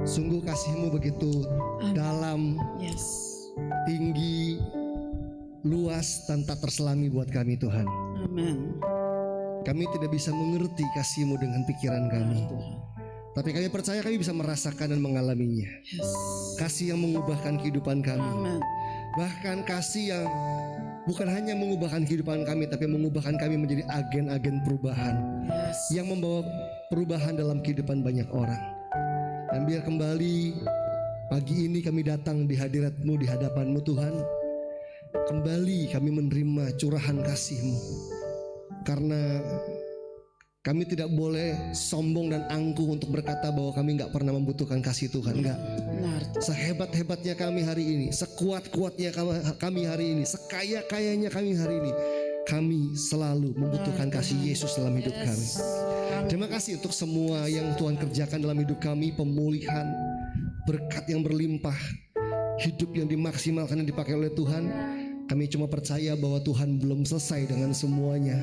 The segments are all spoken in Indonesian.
Sungguh kasih-Mu begitu dalam, Yes. tinggi, luas, dan tak terselami buat kami Tuhan. Amin. Kami tidak bisa mengerti kasih-Mu dengan pikiran kami, Tuhan. tapi kami percaya kami bisa merasakan dan mengalaminya. Yes. Kasih yang mengubahkan kehidupan kami. Amin. Bahkan kasih yang bukan hanya mengubahkan kehidupan kami, tapi mengubahkan kami menjadi agen-agen perubahan Yes. yang membawa perubahan dalam kehidupan banyak orang. Dan biar kembali pagi ini kami datang di hadirat-Mu, di hadapan-Mu Tuhan, kembali kami menerima curahan kasih-Mu. Karena kami tidak boleh sombong dan angkuh untuk berkata bahwa kami gak pernah membutuhkan kasih Tuhan. Enggak. Benar. Sehebat-hebatnya kami hari ini, sekuat-kuatnya kami hari ini, sekaya-kayanya kami hari ini, kami selalu membutuhkan kasih Yesus dalam hidup kami. Terima kasih untuk semua yang Tuhan kerjakan dalam hidup kami, pemulihan, berkat yang berlimpah, hidup yang dimaksimalkan dan dipakai oleh Tuhan. Kami cuma percaya bahwa Tuhan belum selesai dengan semuanya.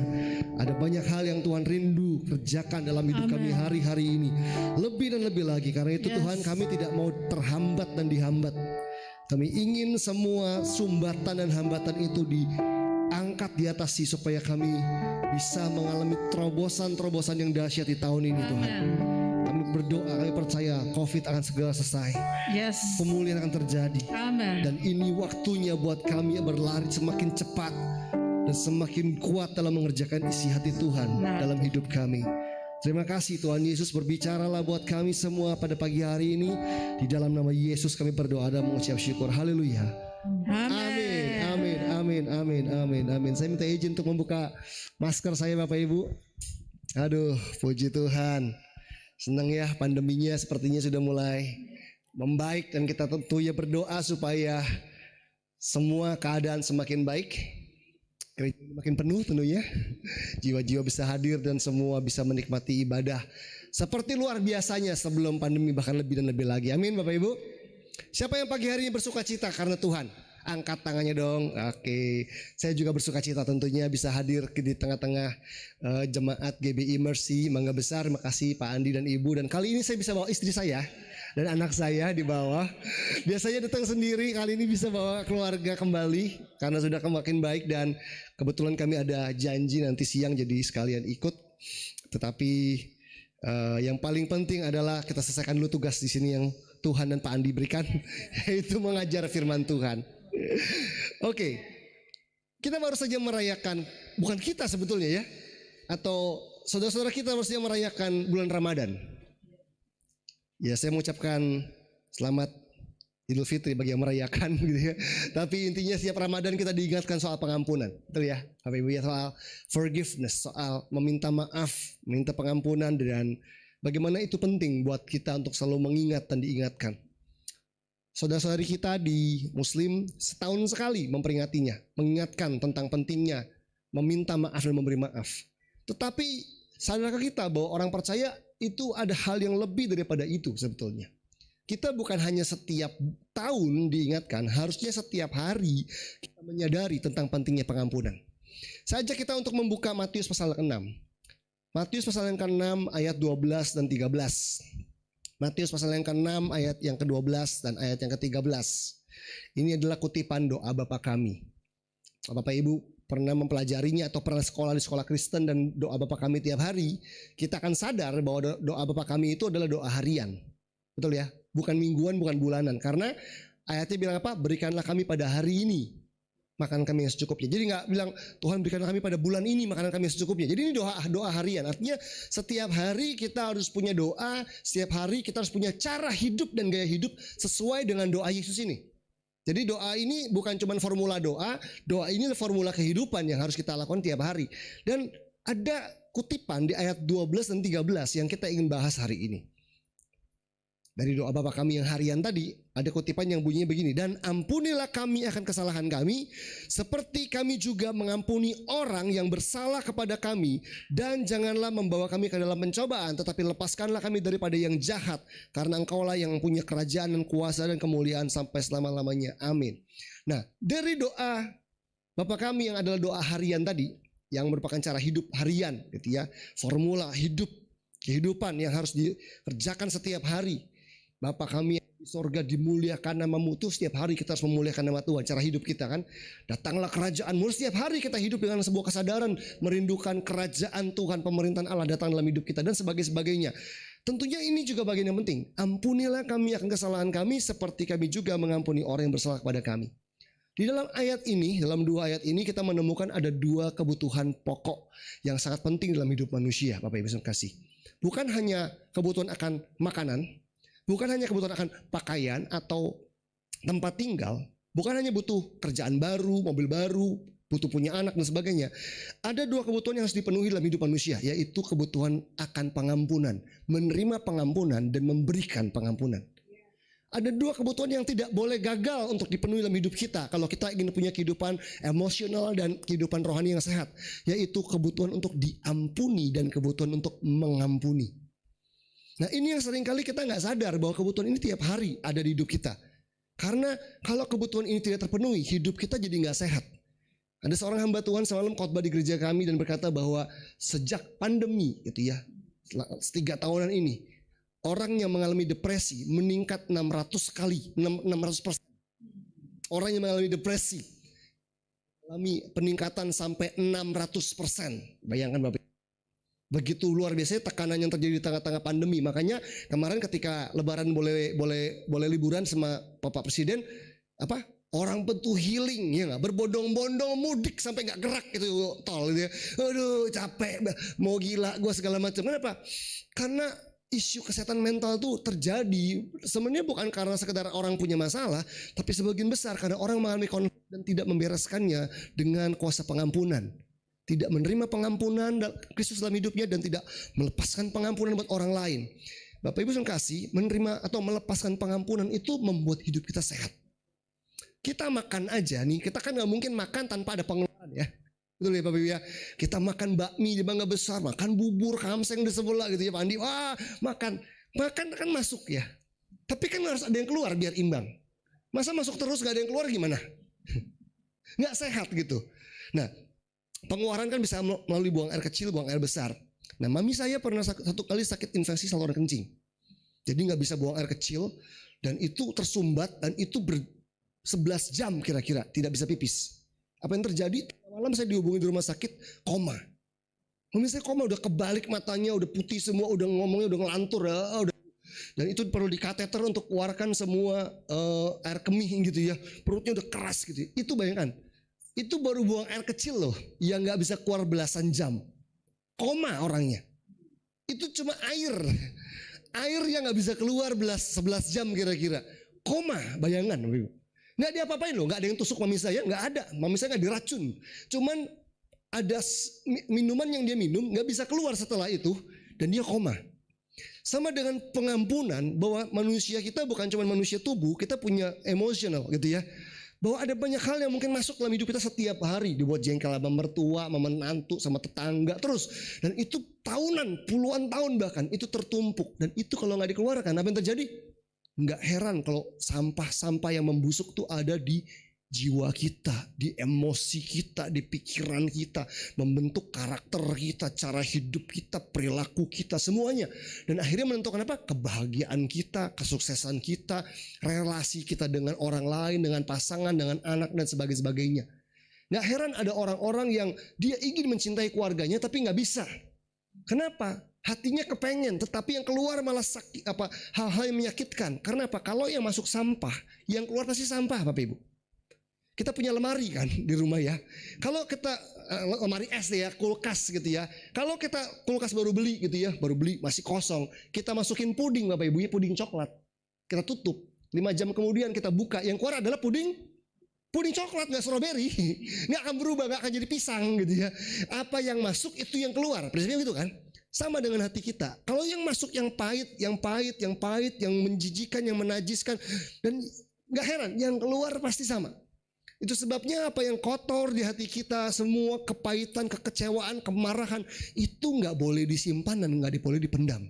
Ada banyak hal yang Tuhan rindu kerjakan dalam hidup kami hari-hari ini, lebih dan lebih lagi. Karena itu Tuhan, kami tidak mau terhambat dan dihambat. Kami ingin semua sumbatan dan hambatan itu diangkat di atas supaya kami bisa mengalami terobosan-terobosan yang dahsyat di tahun ini Tuhan. Kami berdoa, kami percaya COVID akan segera selesai. Yes. Pemulihan akan terjadi. Amin. Dan ini waktunya buat kami berlari semakin cepat dan semakin kuat dalam mengerjakan isi hati Tuhan dalam hidup kami. Terima kasih Tuhan Yesus, berbicaralah buat kami semua pada pagi hari ini. Di dalam nama Yesus kami berdoa dan mengucap syukur. Haleluya. Amin, amin, amin, amin, amin, amin. Saya minta izin untuk membuka masker saya Bapak Ibu. Aduh, puji Tuhan. Senang ya, pandeminya sepertinya sudah mulai membaik, dan kita tentu ya berdoa supaya semua keadaan semakin baik, gereja makin penuh tentunya, jiwa-jiwa bisa hadir dan semua bisa menikmati ibadah seperti luar biasanya sebelum pandemi, bahkan lebih dan lebih lagi. Amin Bapak Ibu. Siapa yang pagi hari ini bersuka cita karena Tuhan? Angkat tangannya dong. Oke, saya juga bersuka cita tentunya bisa hadir di tengah-tengah jemaat GBI Mercy. Mangga besar, makasih Pak Andi dan Ibu. Dan kali ini saya bisa bawa istri saya dan anak saya di bawah. Biasanya datang sendiri, kali ini bisa bawa keluarga kembali karena sudah makin baik. Dan kebetulan kami ada janji nanti siang, jadi sekalian ikut. Tetapi yang paling penting adalah kita selesaikan dulu tugas di sini yang Tuhan dan Pak Andi berikan, yaitu mengajar firman Tuhan. Oke, kita baru saja merayakan, bukan kita sebetulnya ya, atau saudara-saudara kita baru saja merayakan bulan Ramadan. Ya, saya mengucapkan selamat Idul Fitri bagi yang merayakan gitu ya. Tapi intinya setiap Ramadan kita diingatkan soal pengampunan, betul ya Bapak Ibu ya, soal forgiveness, soal meminta maaf, meminta pengampunan, dan bagaimana itu penting buat kita untuk selalu mengingat dan diingatkan. Saudara-saudari kita di Muslim setahun sekali memperingatinya, mengingatkan tentang pentingnya meminta maaf dan memberi maaf. Tetapi sadarkah kita bahwa orang percaya itu ada hal yang lebih daripada itu sebetulnya. Kita bukan hanya setiap tahun diingatkan, harusnya setiap hari kita menyadari tentang pentingnya pengampunan. Saya ajak kita untuk membuka Matius pasal 6. Matius pasal yang ke-6 ayat 12 dan 13. Matius pasal yang ke-6 ayat yang ke-12 dan ayat yang ke-13. Ini adalah kutipan doa Bapa kami. Bapak Ibu pernah mempelajarinya atau pernah sekolah di sekolah Kristen dan doa Bapa kami tiap hari, kita akan sadar bahwa doa Bapa kami itu adalah doa harian. Betul ya? Bukan mingguan, bukan bulanan. Karena ayatnya bilang apa? Berikanlah kami pada hari ini makanan kami yang secukupnya. Jadi nggak bilang Tuhan berikanlah kami pada bulan ini makanan kami yang secukupnya. Jadi ini doa harian. Artinya setiap hari kita harus punya doa, setiap hari kita harus punya cara hidup dan gaya hidup sesuai dengan doa Yesus ini. Jadi doa ini bukan cuma formula doa ini adalah formula kehidupan yang harus kita lakukan tiap hari. Dan ada kutipan di ayat 12 dan 13 yang kita ingin bahas hari ini. Dari doa Bapa kami yang harian tadi, ada kutipan yang bunyinya begini. Dan ampunilah kami akan kesalahan kami, seperti kami juga mengampuni orang yang bersalah kepada kami. Dan janganlah membawa kami ke dalam pencobaan, tetapi lepaskanlah kami daripada yang jahat. Karena Engkaulah yang punya kerajaan dan kuasa dan kemuliaan sampai selama-lamanya. Amin. Nah, dari doa Bapa kami yang adalah doa harian tadi, yang merupakan cara hidup harian gitu ya, formula hidup, kehidupan yang harus dikerjakan setiap hari. Bapa kami yang di sorga, dimuliakan namamu. Itu setiap hari kita harus memuliakan nama Tuhan. Cara hidup kita kan, datanglah kerajaanmu. Setiap hari kita hidup dengan sebuah kesadaran merindukan kerajaan Tuhan, pemerintahan Allah datang dalam hidup kita dan sebagainya. Tentunya ini juga bagian yang penting. Ampunilah kami akan kesalahan kami seperti kami juga mengampuni orang yang bersalah kepada kami. Di dalam ayat ini, dalam 2 ayat ini kita menemukan ada 2 kebutuhan pokok yang sangat penting dalam hidup manusia, Bapak Ibu kasih. Bukan hanya kebutuhan akan makanan, bukan hanya kebutuhan akan pakaian atau tempat tinggal, bukan hanya butuh kerjaan baru, mobil baru, butuh punya anak dan sebagainya. Ada 2 kebutuhan yang harus dipenuhi dalam hidup manusia, yaitu kebutuhan akan pengampunan, menerima pengampunan dan memberikan pengampunan. Ada 2 kebutuhan yang tidak boleh gagal untuk dipenuhi dalam hidup kita kalau kita ingin punya kehidupan emosional dan kehidupan rohani yang sehat, yaitu kebutuhan untuk diampuni dan kebutuhan untuk mengampuni. Nah, ini yang seringkali kita nggak sadar bahwa kebutuhan ini tiap hari ada di hidup kita. Karena kalau kebutuhan ini tidak terpenuhi, hidup kita jadi nggak sehat. Ada seorang hamba Tuhan semalam khotbah di gereja kami dan berkata bahwa sejak pandemi gitu ya, 3 tahunan ini, orang yang mengalami depresi meningkat 600 kali, 600%. Orang yang mengalami depresi mengalami peningkatan sampai 600%. Bayangkan Bapak. Begitu luar biasa tekanan yang terjadi di tengah-tengah pandemi. Makanya kemarin ketika Lebaran boleh liburan sama Bapak Presiden, orang petuh healing ya nggak, berbondong-bondong mudik sampai nggak gerak gitu tol gitu ya. Aduh capek, mau gila gue segala macam. Kenapa? Karena isu kesehatan mental itu terjadi sebenarnya bukan karena sekedar orang punya masalah, tapi sebagian besar karena orang mengalami konflik dan tidak membereskannya dengan kuasa pengampunan. Tidak menerima pengampunan Kristus dalam hidupnya dan tidak melepaskan pengampunan buat orang lain. Bapak Ibu kasih, menerima atau melepaskan pengampunan itu membuat hidup kita sehat. Kita makan aja nih, kita kan gak mungkin makan tanpa ada pengeluaran ya. Betul ya Bapak Ibu ya. Kita makan bakmi di Mangga Besar, makan bubur kamseng di sebelah gitu ya Pak Andi. Wah makan kan masuk ya. Tapi kan harus ada yang keluar biar imbang. Masa masuk terus gak ada yang keluar gimana? Gak sehat gitu. Nah, pengeluaran kan bisa melalui buang air kecil, buang air besar. Nah, mami saya pernah 1 kali sakit infeksi saluran kencing. Jadi gak bisa buang air kecil dan itu tersumbat dan itu 11 jam kira-kira tidak bisa pipis. Apa yang terjadi? Malam saya dihubungi di rumah sakit, koma. Mami saya koma, udah kebalik matanya, udah putih semua, udah ngomongnya udah ngelantur ya, dan itu perlu dikateter untuk keluarkan semua air kemih gitu ya. Perutnya udah keras gitu. Itu bayangkan. Itu baru buang air kecil loh, yang nggak bisa keluar belasan jam. Koma orangnya. Itu cuma air yang nggak bisa keluar 11 jam kira-kira. Koma, bayangan. Nggak diapa-apain loh, nggak ada yang tusuk mami saya, nggak ada. Mami saya nggak diracun. Cuman ada minuman yang dia minum nggak bisa keluar setelah itu dan dia koma. Sama dengan pengampunan, bahwa manusia kita bukan cuma manusia tubuh, kita punya emosional gitu ya. Bahwa ada banyak hal yang mungkin masuk dalam hidup kita setiap hari. Dibuat jengkel sama mertua, sama menantu, sama tetangga terus. Dan itu tahunan, puluhan tahun bahkan itu tertumpuk. Dan itu kalau nggak dikeluarkan, apa yang terjadi? Nggak heran kalau sampah-sampah yang membusuk tuh ada di jiwa kita, di emosi kita, di pikiran kita, membentuk karakter kita, cara hidup kita, perilaku kita, semuanya. Dan akhirnya menentukan apa? Kebahagiaan kita, kesuksesan kita, relasi kita dengan orang lain, dengan pasangan, dengan anak dan sebagainya. Nggak heran ada orang-orang yang dia ingin mencintai keluarganya tapi nggak bisa. Kenapa? Hatinya kepengen, tetapi yang keluar malah sakit, hal-hal yang menyakitkan. Karena apa? Kalau yang masuk sampah, yang keluar pasti sampah, Bapak Ibu. Kita punya lemari kan di rumah ya. Kalau kita lemari es ya, kulkas gitu ya. Kalau kita kulkas baru beli gitu ya, baru beli masih kosong, kita masukin puding Bapak Ibu ya, puding coklat. Kita tutup. 5 jam kemudian kita buka, yang keluar adalah puding coklat, nggak stroberi, nggak akan berubah, nggak akan jadi pisang gitu ya. Apa yang masuk itu yang keluar, prinsipnya gitu kan. Sama dengan hati kita. Kalau yang masuk yang pahit, yang menjijikan, yang menajiskan, dan nggak heran, yang keluar pasti sama. Itu sebabnya apa yang kotor di hati kita, semua kepahitan, kekecewaan, kemarahan, itu nggak boleh disimpan dan nggak boleh dipendam.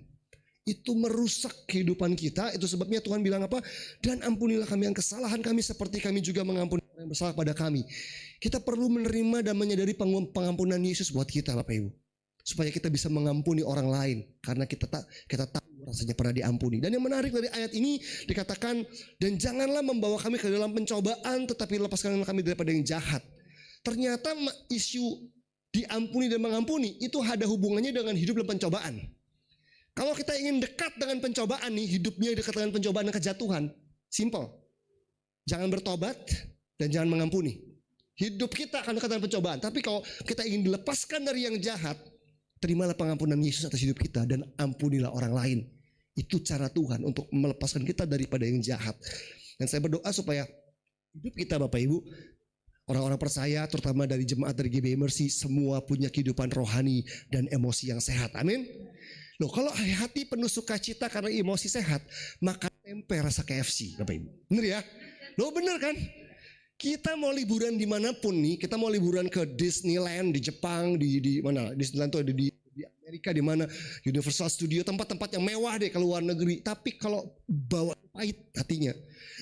Itu merusak kehidupan kita. Itu sebabnya Tuhan bilang apa? Dan ampunilah kami yang kesalahan kami seperti kami juga mengampuni orang yang bersalah pada kami. Kita perlu menerima dan menyadari pengampunan Yesus buat kita Bapak Ibu. Supaya kita bisa mengampuni orang lain. Karena kita tahu rasanya pernah diampuni. Dan yang menarik dari ayat ini dikatakan, dan janganlah membawa kami ke dalam pencobaan, tetapi lepaskan kami daripada yang jahat. Ternyata isu diampuni dan mengampuni itu ada hubungannya dengan hidup dalam pencobaan. Kalau kita ingin dekat dengan pencobaan nih, hidupnya dekat dengan pencobaan dan kejatuhan, simple. Jangan bertobat dan jangan mengampuni. Hidup kita akan dekat dengan pencobaan. Tapi kalau kita ingin dilepaskan dari yang jahat, terimalah pengampunan Yesus atas hidup kita dan ampunilah orang lain. Itu cara Tuhan untuk melepaskan kita daripada yang jahat. Dan saya berdoa supaya hidup kita Bapak Ibu, orang-orang percaya terutama dari jemaat dari GBI Mercy, semua punya kehidupan rohani dan emosi yang sehat. Amin. Loh, kalau hati penuh sukacita karena emosi sehat, maka tempe rasa KFC Bapak Ibu. Bener ya? Loh bener kan? Kita mau liburan dimanapun nih, kita mau liburan ke Disneyland di Jepang, di mana? Disneyland itu ada di Amerika, di mana Universal Studio, tempat-tempat yang mewah deh ke luar negeri. Tapi kalau bawa pahit hatinya,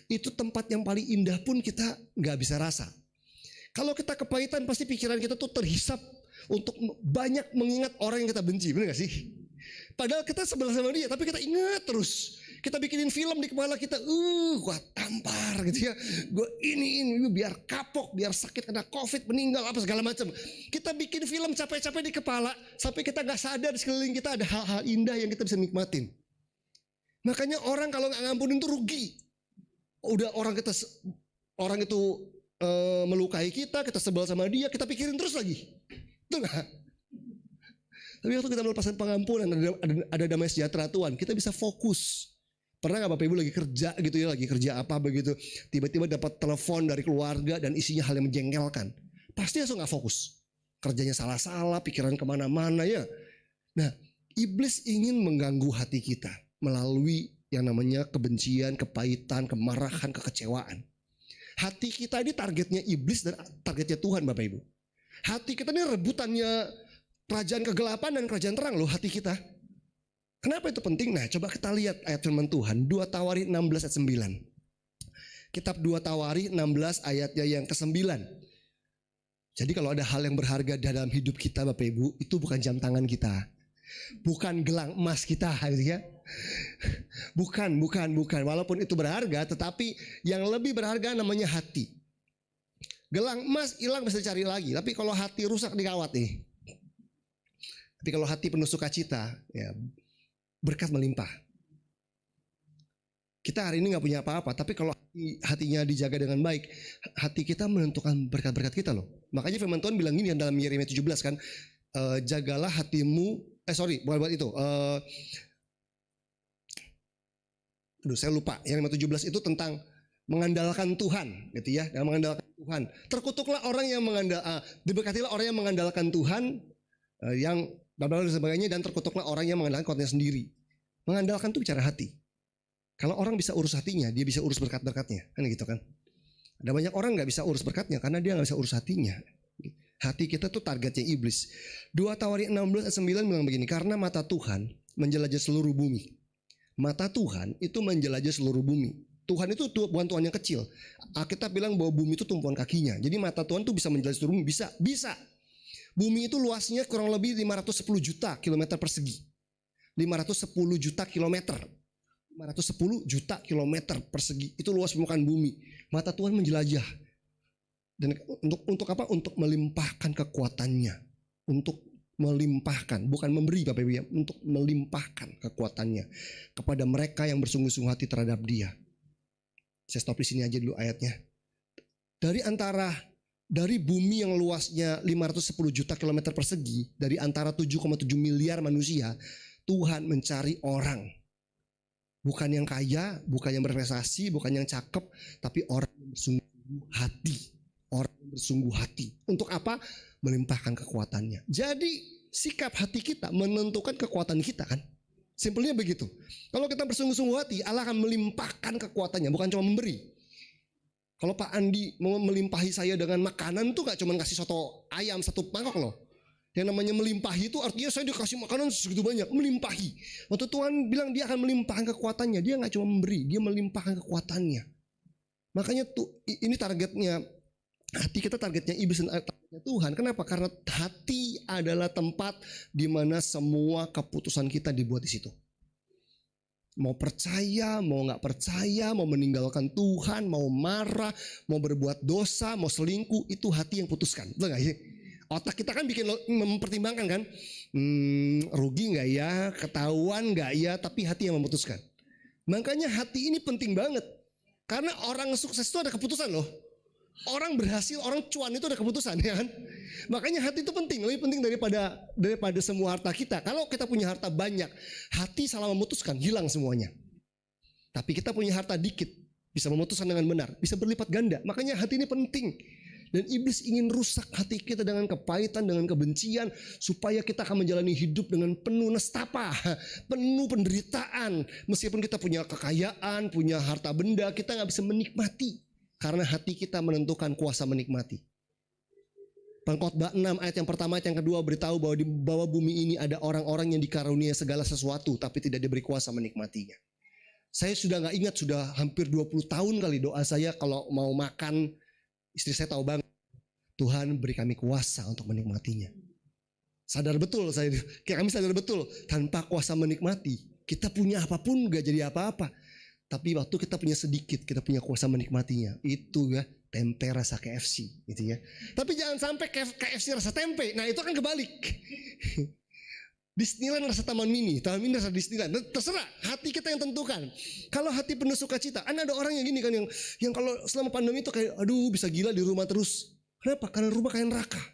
itu tempat yang paling indah pun kita nggak bisa rasa. Kalau kita kepahitan, pasti pikiran kita tuh terhisap untuk banyak mengingat orang yang kita benci, benar nggak sih? Padahal kita sebelah sama dia, tapi kita ingat terus. Kita bikinin film di kepala kita, gua tampar gitu ya, gua ini biar kapok, biar sakit kena COVID, meninggal apa segala macam. Kita bikin film capek-capek di kepala sampai kita nggak sadar di sekeliling kita ada hal-hal indah yang kita bisa nikmatin. Makanya orang kalau nggak ngampunin tuh rugi. Udah orang itu melukai kita sebel sama dia, kita pikirin terus lagi, itu nggak? Tapi waktu kita melepaskan pengampunan, ada damai sejahtera Tuhan, kita bisa fokus. Pernah gak Bapak Ibu lagi kerja gitu ya, lagi kerja apa begitu, tiba-tiba dapat telepon dari keluarga dan isinya hal yang menjengkelkan, pasti langsung gak fokus, kerjanya salah-salah, pikiran kemana-mana ya. Nah, iblis ingin mengganggu hati kita melalui yang namanya kebencian, kepahitan, kemarahan, kekecewaan. Hati kita ini targetnya iblis dan targetnya Tuhan Bapak Ibu. Hati kita ini rebutannya kerajaan kegelapan dan kerajaan terang loh, hati kita. Kenapa itu penting? Nah, coba kita lihat ayat firman Tuhan 2 Tawari 16 ayat 9. Kitab 2 Tawari 16 ayatnya yang ke-9. Jadi kalau ada hal yang berharga dalam hidup kita Bapak Ibu, itu bukan jam tangan kita, bukan gelang emas kita gitu ya. Bukan. Walaupun itu berharga, tetapi yang lebih berharga namanya hati. Gelang emas hilang bisa cari lagi, tapi kalau hati rusak dikawat nih. Tapi kalau hati penuh sukacita, ya berkat melimpah. Kita hari ini gak punya apa-apa, tapi kalau hatinya dijaga dengan baik, hati kita menentukan berkat-berkat kita loh. Makanya firman Tuhan bilang gini dalam Yeremia 17 kan, jagalah hatimu, buat itu. Saya lupa, Yeremia 17 itu tentang mengandalkan Tuhan, gitu ya, dan mengandalkan Tuhan. Terkutuklah orang yang diberkatilah orang yang mengandalkan Tuhan, yang dan sebagainya, dan terkutuklah orang yang mengandalkan kuatnya sendiri. Mengandalkan itu bicara hati. Kalau orang bisa urus hatinya, dia bisa urus berkat-berkatnya, kan gitu kan. Ada banyak orang gak bisa urus berkatnya karena dia gak bisa urus hatinya. Hati kita tuh targetnya iblis. 2 Tawari 16 ayat 9 bilang begini, karena mata Tuhan menjelajah seluruh bumi. Mata Tuhan itu menjelajah seluruh bumi. Tuhan itu bukan Tuhan yang kecil. Alkitab bilang bahwa bumi itu tumpuan kakinya. Jadi mata Tuhan itu bisa menjelajah seluruh bumi, bisa. Bumi itu luasnya kurang lebih 510 juta kilometer persegi. 510 juta kilometer. 510 juta kilometer persegi. Itu luas permukaan bumi. Mata Tuhan menjelajah. Dan untuk apa? Untuk melimpahkan kekuatannya. Untuk melimpahkan, bukan memberi Bapak Ibu ya, untuk melimpahkan kekuatannya kepada mereka yang bersungguh-sungguh hati terhadap Dia. Saya stop di sini aja dulu ayatnya. Dari bumi yang luasnya 510 juta kilometer persegi, dari antara 7,7 miliar manusia, Tuhan mencari orang. Bukan yang kaya, bukan yang berprestasi, bukan yang cakep, tapi orang yang bersungguh hati. Orang yang bersungguh hati. Untuk apa? Melimpahkan kekuatannya. Jadi sikap hati kita menentukan kekuatan kita kan. Simpelnya begitu. Kalau kita bersungguh-sungguh hati, Allah akan melimpahkan kekuatannya, bukan cuma memberi. Kalau Pak Andi mau melimpahi saya dengan makanan tuh gak cuma kasih soto ayam 1 mangkok loh. Yang namanya melimpahi itu artinya saya dikasih makanan segitu banyak, melimpahi. Waktu Tuhan bilang dia akan melimpahkan kekuatannya, dia gak cuma memberi, dia melimpahkan kekuatannya. Makanya tuh ini targetnya, hati kita targetnya iblis dan targetnya Tuhan. Kenapa? Karena hati adalah tempat di mana semua keputusan kita dibuat di situ. Mau percaya, mau gak percaya, mau meninggalkan Tuhan, mau marah, mau berbuat dosa, mau selingkuh, itu hati yang putuskan. Betul gak sih? Otak kita kan bikin mempertimbangkan kan, rugi gak ya, ketahuan gak ya, tapi hati yang memutuskan. Makanya hati ini penting banget. Karena orang sukses itu ada keputusan loh. Orang berhasil, orang cuan itu ada keputusan ya kan. Makanya hati itu penting, lebih penting daripada semua harta kita. Kalau kita punya harta banyak, hati salah memutuskan, hilang semuanya. Tapi kita punya harta dikit, bisa memutuskan dengan benar, bisa berlipat ganda. Makanya hati ini penting. Dan iblis ingin rusak hati kita dengan kepahitan, dengan kebencian, supaya kita akan menjalani hidup dengan penuh nestapa, penuh penderitaan. Meskipun kita punya kekayaan, punya harta benda, kita gak bisa menikmati. Karena hati kita menentukan kuasa menikmati. Pengkhotbah 6 ayat yang pertama, ayat yang kedua beritahu bahwa di bawah bumi ini ada orang-orang yang dikaruniai segala sesuatu, tapi tidak diberi kuasa menikmatinya. Saya sudah gak ingat, sudah hampir 20 tahun kali doa saya kalau mau makan, istri saya tahu banget, Tuhan beri kami kuasa untuk menikmatinya. Sadar betul, kami sadar betul, tanpa kuasa menikmati, kita punya apapun gak jadi apa-apa. Tapi waktu kita punya sedikit, kita punya kuasa menikmatinya. Itu ya, tempe rasa KFC gitu ya. Tapi jangan sampai KFC rasa tempe. Nah itu kan kebalik. Disneyland rasa Taman Mini rasa Disneyland. Terserah, hati kita yang tentukan. Kalau hati penuh sukacita, ada orang yang gini kan, yang kalau selama pandemi itu kayak, aduh bisa gila di rumah terus. Kenapa? Karena rumah kayak neraka.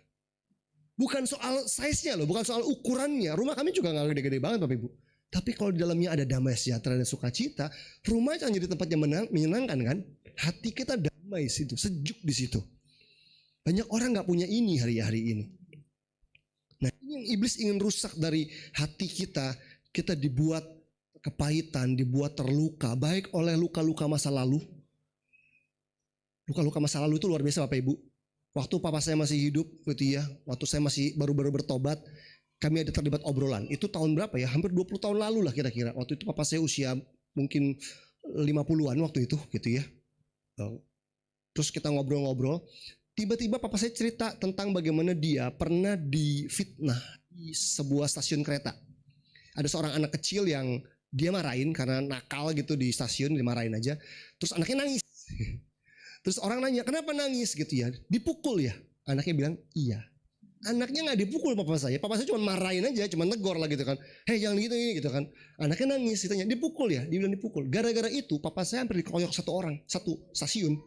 Bukan soal size-nya loh, bukan soal ukurannya. Rumah kami juga gak gede-gede banget Bapak Ibu. Tapi kalau di dalamnya ada damai sejahtera dan sukacita, rumah itu jadi tempat yang menyenangkan kan? Hati kita damai situ, sejuk di situ. Banyak orang nggak punya ini hari-hari ini. Nah, ini yang iblis ingin rusak dari hati kita. Kita dibuat kepahitan, dibuat terluka, baik oleh luka-luka masa lalu. Luka-luka masa lalu itu luar biasa Bapak Ibu. Waktu papa saya masih hidup gitu ya, waktu saya masih baru-baru bertobat, kami ada terlibat obrolan. Itu tahun berapa ya? Hampir 20 tahun lalu lah kira-kira. Waktu itu papa saya usia mungkin 50-an waktu itu gitu ya. Terus kita ngobrol-ngobrol. Tiba-tiba papa saya cerita tentang bagaimana dia pernah difitnah di sebuah stasiun kereta. Ada seorang anak kecil yang dia marahin karena nakal gitu di stasiun, dimarahin aja. Terus anaknya nangis. Terus orang nanya, kenapa nangis gitu ya? Dipukul ya? Anaknya bilang, iya. Anaknya gak dipukul papa saya cuma marahin aja, cuma negor lah gitu kan. Hei jangan gitu ini gitu kan. Anaknya nangis, ditanya dipukul ya, dia bilang dipukul. Gara-gara itu papa saya hampir dikeroyok satu stasiun.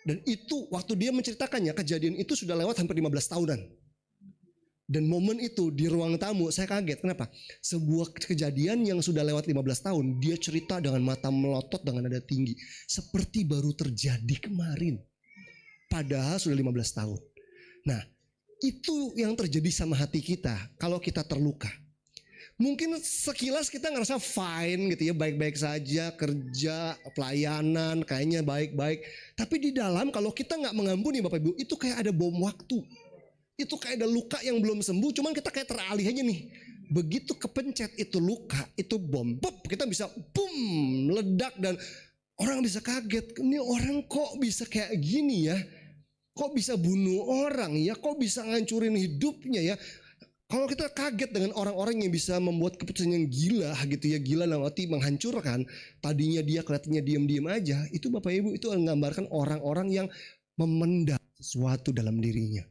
Dan itu waktu dia menceritakannya, kejadian itu sudah lewat hampir 15 tahunan. Dan momen itu di ruang tamu saya kaget, kenapa? Sebuah kejadian yang sudah lewat 15 tahun, dia cerita dengan mata melotot dengan nada tinggi. Seperti baru terjadi kemarin. Padahal sudah 15 tahun. Nah, itu yang terjadi sama hati kita kalau kita terluka. Mungkin sekilas kita ngerasa fine gitu ya, baik-baik saja, kerja, pelayanan, kayaknya baik-baik. Tapi di dalam kalau kita gak mengampuni Bapak Ibu, itu kayak ada bom waktu. Itu kayak ada luka yang belum sembuh, cuman kita kayak teralih aja nih. Begitu kepencet itu luka, itu bom, pop, kita bisa boom, meledak dan orang bisa kaget. Ini orang kok bisa kayak gini ya? Kok bisa bunuh orang ya? Kok bisa ngancurin hidupnya ya? Kalau kita kaget dengan orang-orang yang bisa membuat keputusan yang gila gitu ya. Gila dalam arti menghancurkan. Tadinya dia kelihatannya diam-diam aja. Itu Bapak Ibu itu menggambarkan orang-orang yang memendam sesuatu dalam dirinya.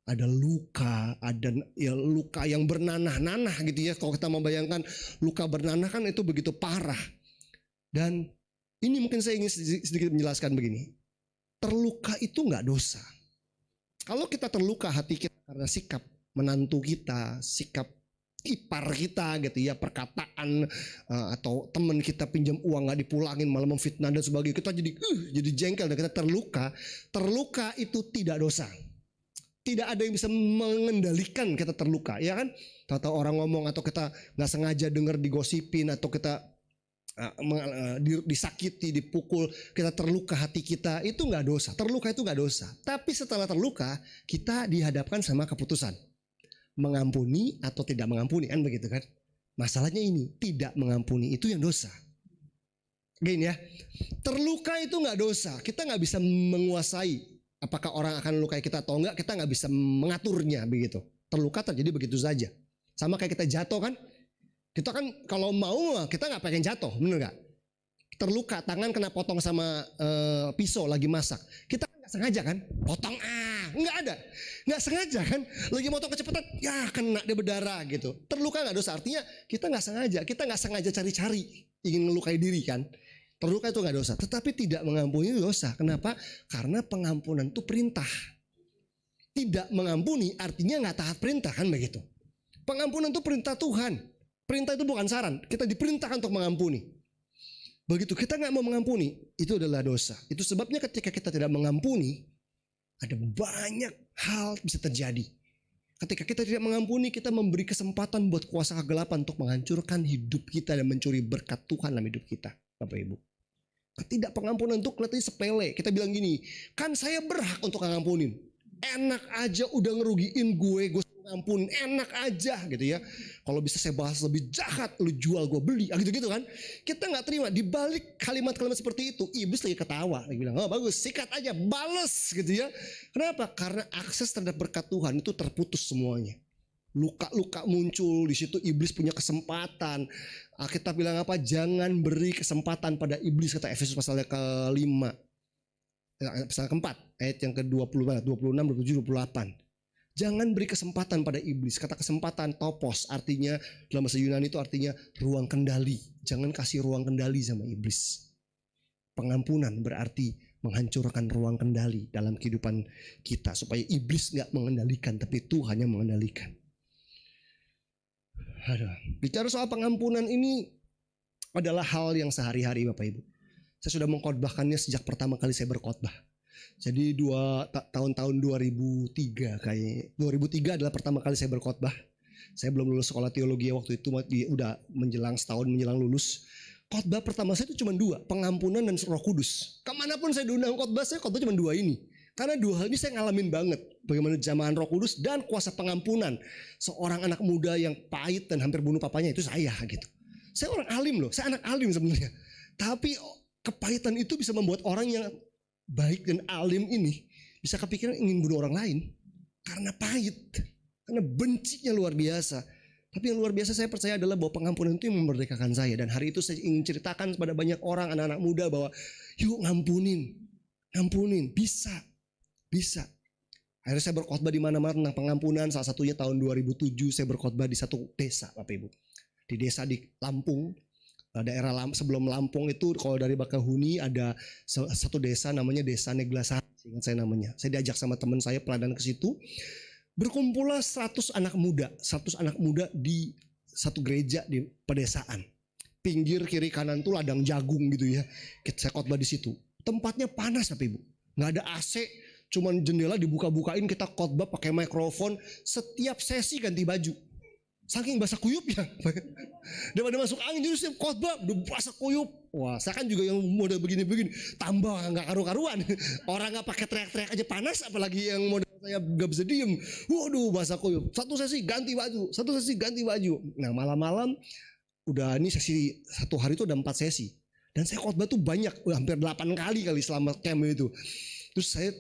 Ada luka, ada ya luka yang bernanah-nanah gitu ya. Kalau kita membayangkan luka bernanah kan itu begitu parah. Dan ini mungkin saya ingin sedikit menjelaskan begini. Terluka itu gak dosa. Kalau kita terluka hati kita karena sikap menantu kita, sikap ipar kita gitu ya, perkataan atau teman kita pinjam uang gak dipulangin malah memfitnah dan sebagainya, kita jadi jengkel dan kita terluka. Terluka itu tidak dosa. Tidak ada yang bisa mengendalikan kita terluka, ya kan? Tahu-tahu orang ngomong atau kita gak sengaja dengar digosipin atau kita disakiti, dipukul, kita terluka hati kita, itu gak dosa. Terluka itu gak dosa. Tapi setelah terluka kita dihadapkan sama keputusan mengampuni atau tidak mengampuni, kan begitu kan? Masalahnya ini tidak mengampuni itu yang dosa. Gini ya, terluka itu gak dosa. Kita gak bisa menguasai apakah orang akan melukai kita atau enggak. Kita gak bisa mengaturnya begitu. Terluka terjadi begitu saja. Sama kayak kita jatuh kan, Kita kan kalau mau kita nggak pengen jatuh, bener nggak? Terluka, tangan kena potong sama pisau lagi masak. Kita kan nggak sengaja kan, potong nggak sengaja kan, lagi motong kecepatan, ya kena dia berdarah gitu. Terluka nggak dosa, artinya kita nggak sengaja cari-cari ingin melukai diri kan. Terluka itu nggak dosa, tetapi tidak mengampuni itu dosa. Kenapa? Karena pengampunan itu perintah. Tidak mengampuni artinya nggak taat perintah kan begitu. Pengampunan itu perintah Tuhan. Perintah itu bukan saran. Kita diperintahkan untuk mengampuni. Begitu kita nggak mau mengampuni, itu adalah dosa. Itu sebabnya ketika kita tidak mengampuni, ada banyak hal bisa terjadi. Ketika kita tidak mengampuni, kita memberi kesempatan buat kuasa kegelapan untuk menghancurkan hidup kita dan mencuri berkat Tuhan dalam hidup kita, Bapak Ibu. Ketidakpengampunan itu kelihatannya sepele. Kita bilang gini, kan saya berhak untuk ngampunin. Enak aja udah ngerugiin gue ngampun, enak aja gitu ya. Kalau bisa saya bahas lebih jahat, lu jual gue beli, gitu-gitu kan. Kita nggak terima. Di balik kalimat-kalimat seperti itu, iblis lagi ketawa, lagi bilang, oh bagus, sikat aja, bales gitu ya. Kenapa? Karena akses terhadap berkat Tuhan itu terputus semuanya. Luka-luka muncul di situ, iblis punya kesempatan. Kita bilang apa? Jangan beri kesempatan pada iblis, kata Efesus pasal ke-5. Pasal ke-4 ayat yang ke-20, 26, 27, 28. Jangan beri kesempatan pada iblis. Kata kesempatan topos artinya dalam bahasa Yunani itu artinya ruang kendali. Jangan kasih ruang kendali sama iblis. Pengampunan berarti menghancurkan ruang kendali dalam kehidupan kita supaya iblis gak mengendalikan tapi Tuhan yang mengendalikan. Bicara soal pengampunan ini adalah hal yang sehari-hari Bapak Ibu. Saya sudah mengkhotbahkannya sejak pertama kali saya berkhotbah. Jadi tahun 2003 kayak 2003 adalah pertama kali saya berkhotbah. Saya belum lulus sekolah teologi waktu itu, udah setahun menjelang lulus. Khotbah pertama saya itu cuma 2, pengampunan dan Roh Kudus. Kemanapun saya diundang khotbah, saya khotbah cuma 2 ini. Karena 2 hal ini saya ngalamin banget. Bagaimana jamahan Roh Kudus dan kuasa pengampunan. Seorang anak muda yang pahit dan hampir bunuh papanya itu saya gitu. Saya orang alim loh, saya anak alim sebenarnya. Tapi kepahitan itu bisa membuat orang yang baik dan alim ini bisa kepikiran ingin bunuh orang lain. Karena pahit, karena bencinya luar biasa. Tapi yang luar biasa saya percaya adalah bahwa pengampunan itu yang memerdekakan saya. Dan hari itu saya ingin ceritakan kepada banyak orang, anak-anak muda bahwa yuk ngampunin, bisa. Akhirnya saya berkhotbah di mana-mana tentang pengampunan. Salah satunya tahun 2007 saya berkhotbah di satu desa, Bapak Ibu. Di desa di Lampung, daerah sebelum Lampung itu kalau dari Bakahuni ada satu desa namanya Desa Neglasari, ingat saya namanya. Saya diajak sama teman saya peladan ke situ. Berkumpullah 100 anak muda di satu gereja di pedesaan. Pinggir kiri kanan tuh ladang jagung gitu ya. Saya khotbah di situ. Tempatnya panas Bapak Ibu. Enggak ada AC, cuman jendela dibuka-bukain, kita khotbah pakai mikrofon, setiap sesi ganti baju. Saking basah kuyup ya. Daripada masuk angin jadi setiap khotbah udah basah kuyup. Wah, saya kan juga yang model begini-begini, tambah nggak karu-karuan. Orang nggak pakai teriak-teriak aja panas, apalagi yang model saya nggak bisa diem. Waduh, basah kuyup. Satu sesi ganti baju. Nah, malam-malam udah ini sesi satu hari itu udah 4 sesi. Dan saya khotbah tuh banyak, hampir 8 kali selama camp itu. Terus saya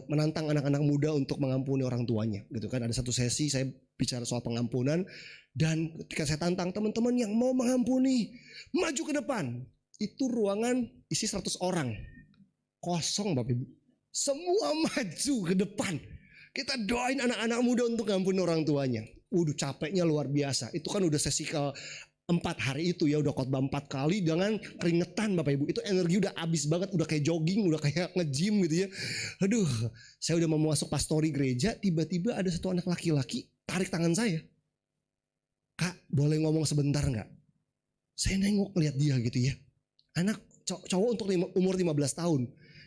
menantang anak-anak muda untuk mengampuni orang tuanya, gitu kan. Ada satu sesi saya bicara soal pengampunan, dan ketika saya tantang teman-teman yang mau mengampuni, maju ke depan. Itu ruangan isi 100 orang, kosong Bapak Ibu. Semua maju ke depan. Kita doain anak-anak muda untuk mengampuni orang tuanya. Capeknya luar biasa. Itu kan udah sesi ke 4 hari itu ya, udah khotbah 4 kali dengan keringetan Bapak Ibu. Itu energi udah habis banget, udah kayak jogging, udah kayak nge-gym gitu ya. Aduh, saya udah mau masuk pastori gereja, tiba-tiba ada satu anak laki-laki tarik tangan saya. Kak, boleh ngomong sebentar gak? Saya nengok lihat dia gitu ya. Anak cowok untuk umur 15 tahun.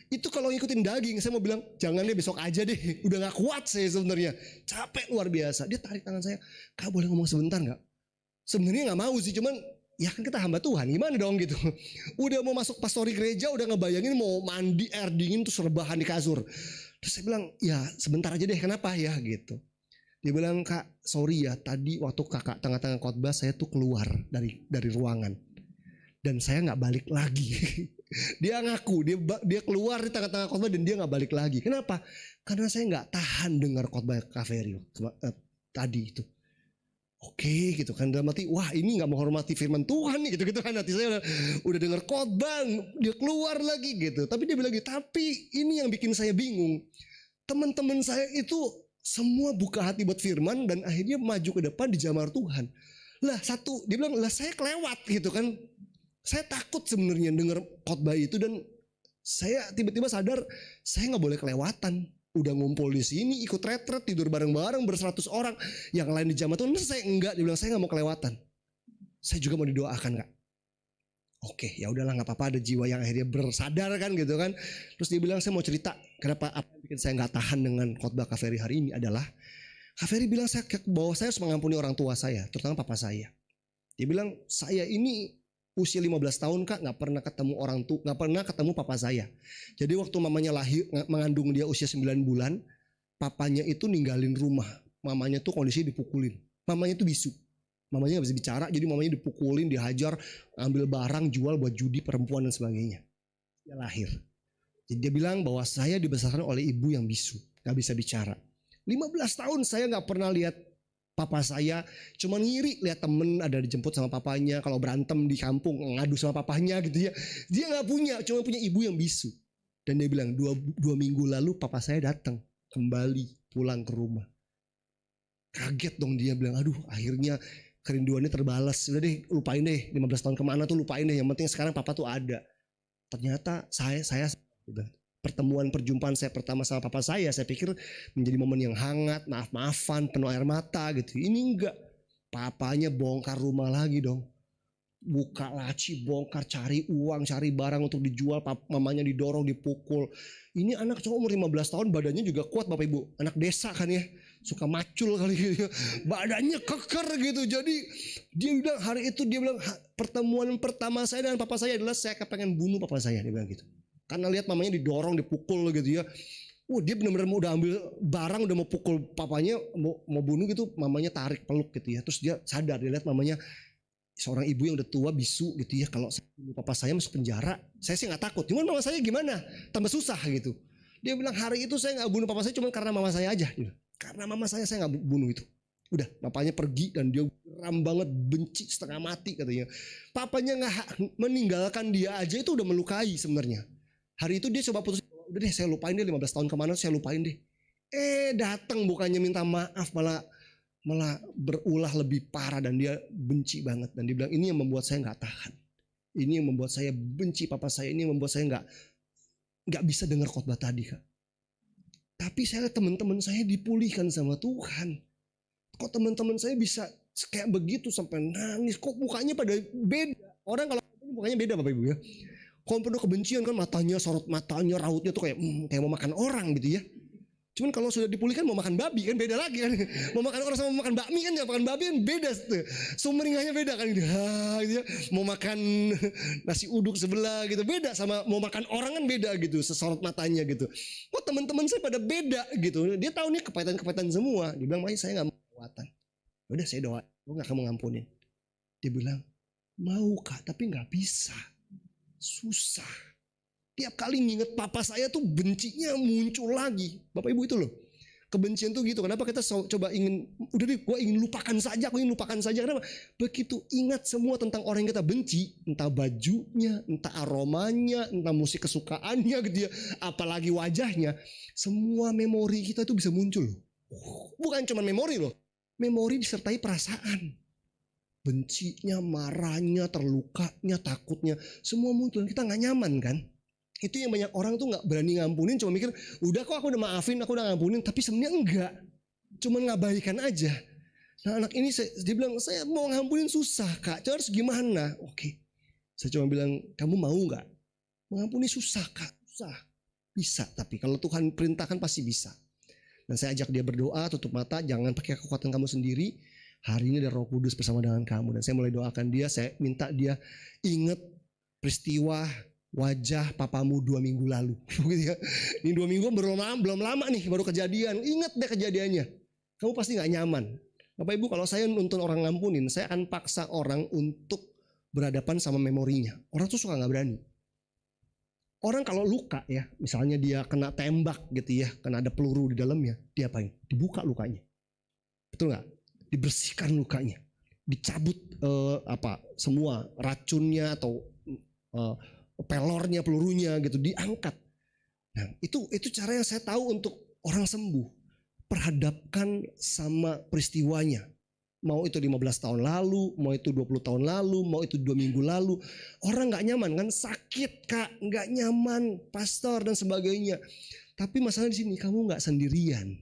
Itu kalau ngikutin daging, saya mau bilang jangan deh, besok aja deh. Udah gak kuat saya sebenarnya, capek luar biasa. Dia tarik tangan saya, Kak boleh ngomong sebentar gak? Sebenarnya nggak mau sih, cuman ya kan kita hamba Tuhan, gimana dong gitu. Udah mau masuk pastori gereja, udah ngebayangin mau mandi air dingin terus rebahan di kasur. Terus saya bilang, ya sebentar aja deh, kenapa ya gitu. Dia bilang, Kak sorry ya, tadi waktu kakak tengah-tengah khotbah saya tuh keluar dari ruangan dan saya nggak balik lagi. Dia ngaku dia keluar di tengah-tengah khotbah dan dia nggak balik lagi. Kenapa? Karena saya nggak tahan dengar khotbah Kak Ferry tadi itu. Oke gitu kan, dalam hati wah ini gak menghormati firman Tuhan nih gitu-gitu kan. Hati saya udah denger khotbah, dia keluar lagi gitu. Tapi dia bilang lagi, tapi ini yang bikin saya bingung. Teman-teman saya itu semua buka hati buat firman dan akhirnya maju ke depan di jamar Tuhan. Lah satu, dia bilang lah saya kelewat gitu kan. Saya takut sebenarnya denger khotbah itu dan saya tiba-tiba sadar saya gak boleh kelewatan. Udah ngumpul di sini, ikut retret, tidur bareng-bareng ber-100 orang. Yang lain di jamaah Tuhan, saya enggak. Dia bilang saya nggak mau kelewatan. Saya juga mau didoakan Kak. Oke, ya udahlah nggak apa-apa, ada jiwa yang akhirnya bersadar kan gitu kan. Terus dia bilang saya mau cerita kenapa apa yang bikin saya nggak tahan dengan khotbah Kak Ferry hari ini adalah Kak Ferry bilang bahwa saya harus mengampuni orang tua saya, terutama papa saya. Dia bilang saya ini usia 15 tahun Kak gak pernah ketemu orang tua, gak pernah ketemu papa saya. Jadi waktu mamanya lahir, mengandung dia usia 9 bulan, papanya itu ninggalin rumah. Mamanya tuh kondisi dipukulin. Mamanya tuh bisu. Mamanya gak bisa bicara, jadi mamanya dipukulin, dihajar, ambil barang, jual buat judi, perempuan dan sebagainya. Dia lahir. Jadi dia bilang bahwa saya dibesarkan oleh ibu yang bisu, gak bisa bicara. 15 tahun saya gak pernah lihat papa saya, cuma ngiri lihat temen ada dijemput sama papanya, kalau berantem di kampung ngadu sama papanya gitu ya. Dia nggak punya, cuma punya ibu yang bisu. Dan dia bilang dua minggu lalu papa saya datang kembali pulang ke rumah. Kaget dong dia bilang, aduh akhirnya kerinduannya terbalas. Udah deh lupain deh 15 tahun kemana tuh lupain deh. Yang penting sekarang papa tuh ada. Ternyata saya pertemuan perjumpaan saya pertama sama papa saya pikir menjadi momen yang hangat, maaf-maafan, penuh air mata gitu. Ini enggak. Papanya bongkar rumah lagi dong. Buka laci, bongkar, cari uang, cari barang untuk dijual, mamanya didorong, dipukul. Ini anak cowok umur 15 tahun, badannya juga kuat Bapak Ibu. Anak desa kan ya, suka macul kali gitu. Badannya keker gitu. Jadi dia bilang hari itu dia bilang pertemuan pertama saya dengan papa saya adalah saya kepengen bunuh papa saya, dia bilang gitu. Karena lihat mamanya didorong, dipukul gitu ya. Dia benar-benar udah ambil barang, udah mau pukul papanya, mau bunuh gitu. Mamanya tarik peluk gitu ya. Terus dia sadar, dia lihat mamanya seorang ibu yang udah tua bisu gitu ya. Kalau papa saya masuk penjara, saya sih nggak takut. Cuman mama saya gimana? Tambah susah gitu. Dia bilang hari itu saya nggak bunuh papa saya cuma karena mama saya aja. Gitu. Karena mama saya nggak bunuh itu. Udah, papanya pergi dan dia geram banget, benci setengah mati katanya. Papanya nggak meninggalkan dia aja itu udah melukai sebenarnya. Hari itu dia coba putus, udah deh saya lupain deh 15 tahun kemana saya lupain deh. Datang bukannya minta maaf malah berulah lebih parah dan dia benci banget. Dan dia bilang ini yang membuat saya gak tahan. Ini yang membuat saya benci papa saya, ini yang membuat saya gak bisa dengar khotbah tadi Kak. Tapi saya lihat teman-teman saya dipulihkan sama Tuhan. Kok teman-teman saya bisa kayak begitu sampai nangis, kok mukanya pada beda. Orang kalau mukanya beda Bapak Ibu ya. Kalau penuh kebencian kan matanya, sorot matanya, rautnya tuh kayak mau makan orang gitu ya. Cuman kalau sudah dipulihkan mau makan babi kan beda lagi kan. Mau makan orang sama mau makan bakmi kan ya, makan babi kan beda tuh. Sumringahnya beda kan gitu. Gitu ya. Mau makan nasi uduk sebelah gitu beda sama mau makan orang kan beda gitu, sesorot matanya gitu. Kok teman-teman saya pada beda gitu. Dia tahu nih kepahitan-kepahitan semua. Dia bilang, "Makanya saya enggak mau kelewatan." Udah saya doa, "Lu enggak akan mengampunin." Dia bilang, "Mau Kak, tapi enggak bisa." Susah. Tiap kali nginget papa saya tuh bencinya muncul lagi. Bapak Ibu itu loh. Kebencian tuh gitu. Kenapa kita coba ingin, udah deh gue ingin lupakan saja. Kenapa? Begitu ingat semua tentang orang yang kita benci. Entah bajunya, entah aromanya, entah musik kesukaannya gitu ya. Apalagi wajahnya. Semua memori kita itu bisa muncul. Bukan cuma memori loh. Memori disertai perasaan. Bencinya, marahnya, terlukanya, takutnya, semua muncul. Kita gak nyaman kan. Itu yang banyak orang tuh gak berani ngampunin. Cuma mikir, udah kok aku udah maafin, aku udah ngampunin. Tapi sebenarnya enggak. Cuma ngabaikan aja. Nah anak ini dia bilang, saya mau ngampunin susah Kak. Coba harus gimana? Oke. Saya cuma bilang, kamu mau gak? Mengampuni susah Kak. Susah. Bisa, tapi kalau Tuhan perintahkan pasti bisa. Dan saya ajak dia berdoa, tutup mata, jangan pakai kekuatan kamu sendiri. Hari ini ada Roh Kudus bersama dengan kamu. Dan saya mulai doakan dia, saya minta dia ingat peristiwa wajah papamu 2 minggu lalu. Ini 2 minggu belum lama nih baru kejadian. Ingat deh kejadiannya. Kamu pasti gak nyaman. Bapak Ibu kalau saya nuntun orang ngampunin, saya akan paksa orang untuk berhadapan sama memorinya. Orang tuh suka gak berani. Orang kalau luka ya, misalnya dia kena tembak gitu ya, kena ada peluru di dalamnya, dia apain? Dibuka lukanya. Betul gak? dibersihkan lukanya, dicabut semua racunnya atau pelornya, pelurunya gitu, diangkat. Nah, itu cara yang saya tahu untuk orang sembuh. Perhadapkan sama peristiwanya. Mau itu 15 tahun lalu, mau itu 20 tahun lalu, mau itu 2 minggu lalu. Orang gak nyaman kan, sakit kak, gak nyaman, pastor dan sebagainya. Tapi masalah di sini, kamu gak sendirian.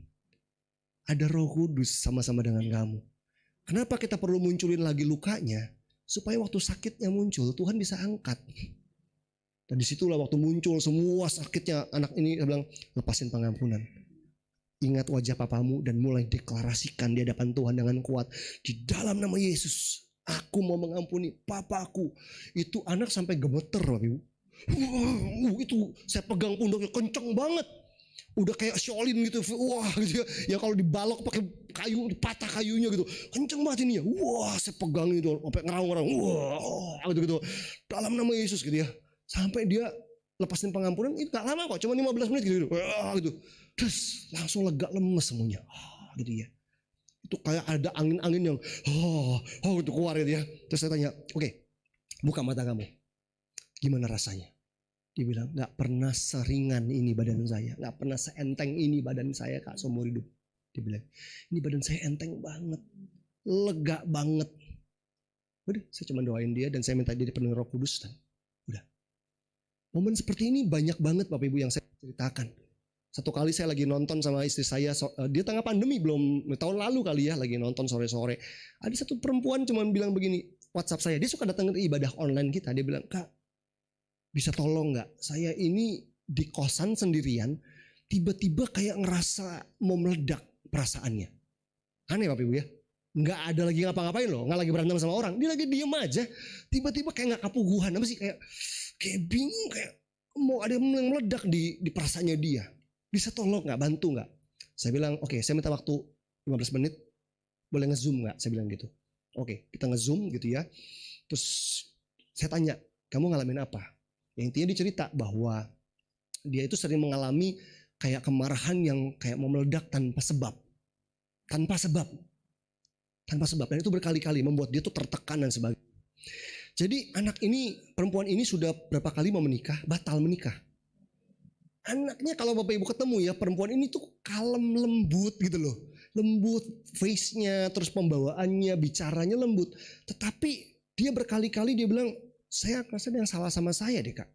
Ada Roh Kudus sama-sama dengan kamu. Kenapa kita perlu munculin lagi lukanya? Supaya waktu sakitnya muncul, Tuhan bisa angkat. Dan disitulah waktu muncul semua sakitnya anak ini, dia bilang, lepasin pengampunan. Ingat wajah papamu dan mulai deklarasikan di hadapan Tuhan dengan kuat. Di dalam nama Yesus, aku mau mengampuni papaku. Itu anak sampai gemeter Bapak Ibu. Itu saya pegang pundaknya kenceng banget. Udah kayak Shaolin gitu. Wah gitu ya. Ya kalau dibalok pakai kayu, patah kayunya gitu. Kenceng banget ini ya. Wah saya pegang itu sampai ngerang-ngerang. Wah gitu-gitu. Dalam nama Yesus gitu ya. Sampai dia lepasin pengampunan itu gak lama kok. Cuma 15 menit gitu. Wah gitu. Terus langsung lega lemes semuanya. Gitu ya. Itu kayak ada angin-angin yang gitu keluar gitu ya. Terus saya tanya, oke, buka mata kamu. Gimana rasanya? Dia bilang, gak pernah seringan ini badan saya. Gak pernah seenteng ini badan saya kak seumur hidup. Dia bilang, ini badan saya enteng banget. Lega banget. Udah, saya cuma doain dia dan saya minta dia dipenuhi Roh Kudus. Dan udah. Momen seperti ini banyak banget Bapak Ibu yang saya ceritakan. Satu kali saya lagi nonton sama istri saya, dia tengah pandemi belum tahun lalu kali ya, lagi nonton sore-sore. Ada satu perempuan cuma bilang begini, WhatsApp saya, dia suka datang ke ibadah online kita, dia bilang, kak bisa tolong gak, saya ini di kosan sendirian, tiba-tiba kayak ngerasa mau meledak perasaannya. Aneh Bapak Ibu ya, gak ada lagi ngapa-ngapain loh, gak lagi berantem sama orang, dia lagi diem aja, tiba-tiba kayak gak kapuguhan, apa sih, kayak bingung, kayak mau ada yang meledak di perasaannya dia. Bisa tolong gak, bantu gak? Saya bilang oke, saya minta waktu 15 menit, boleh nge-zoom gak? Saya bilang gitu. Oke, kita nge-zoom gitu ya. Terus saya tanya, kamu ngalamin apa? Yang intinya dia cerita bahwa dia itu sering mengalami kayak kemarahan yang kayak mau meledak tanpa sebab. Tanpa sebab. Dan itu berkali-kali membuat dia tuh tertekan dan sebagainya. Jadi anak ini, perempuan ini sudah berapa kali mau menikah, batal menikah. Anaknya kalau Bapak Ibu ketemu ya, perempuan ini tuh kalem, lembut gitu loh. Lembut face-nya, terus pembawaannya, bicaranya lembut. Tetapi dia berkali-kali dia bilang, saya rasa ada yang salah sama saya deh kak.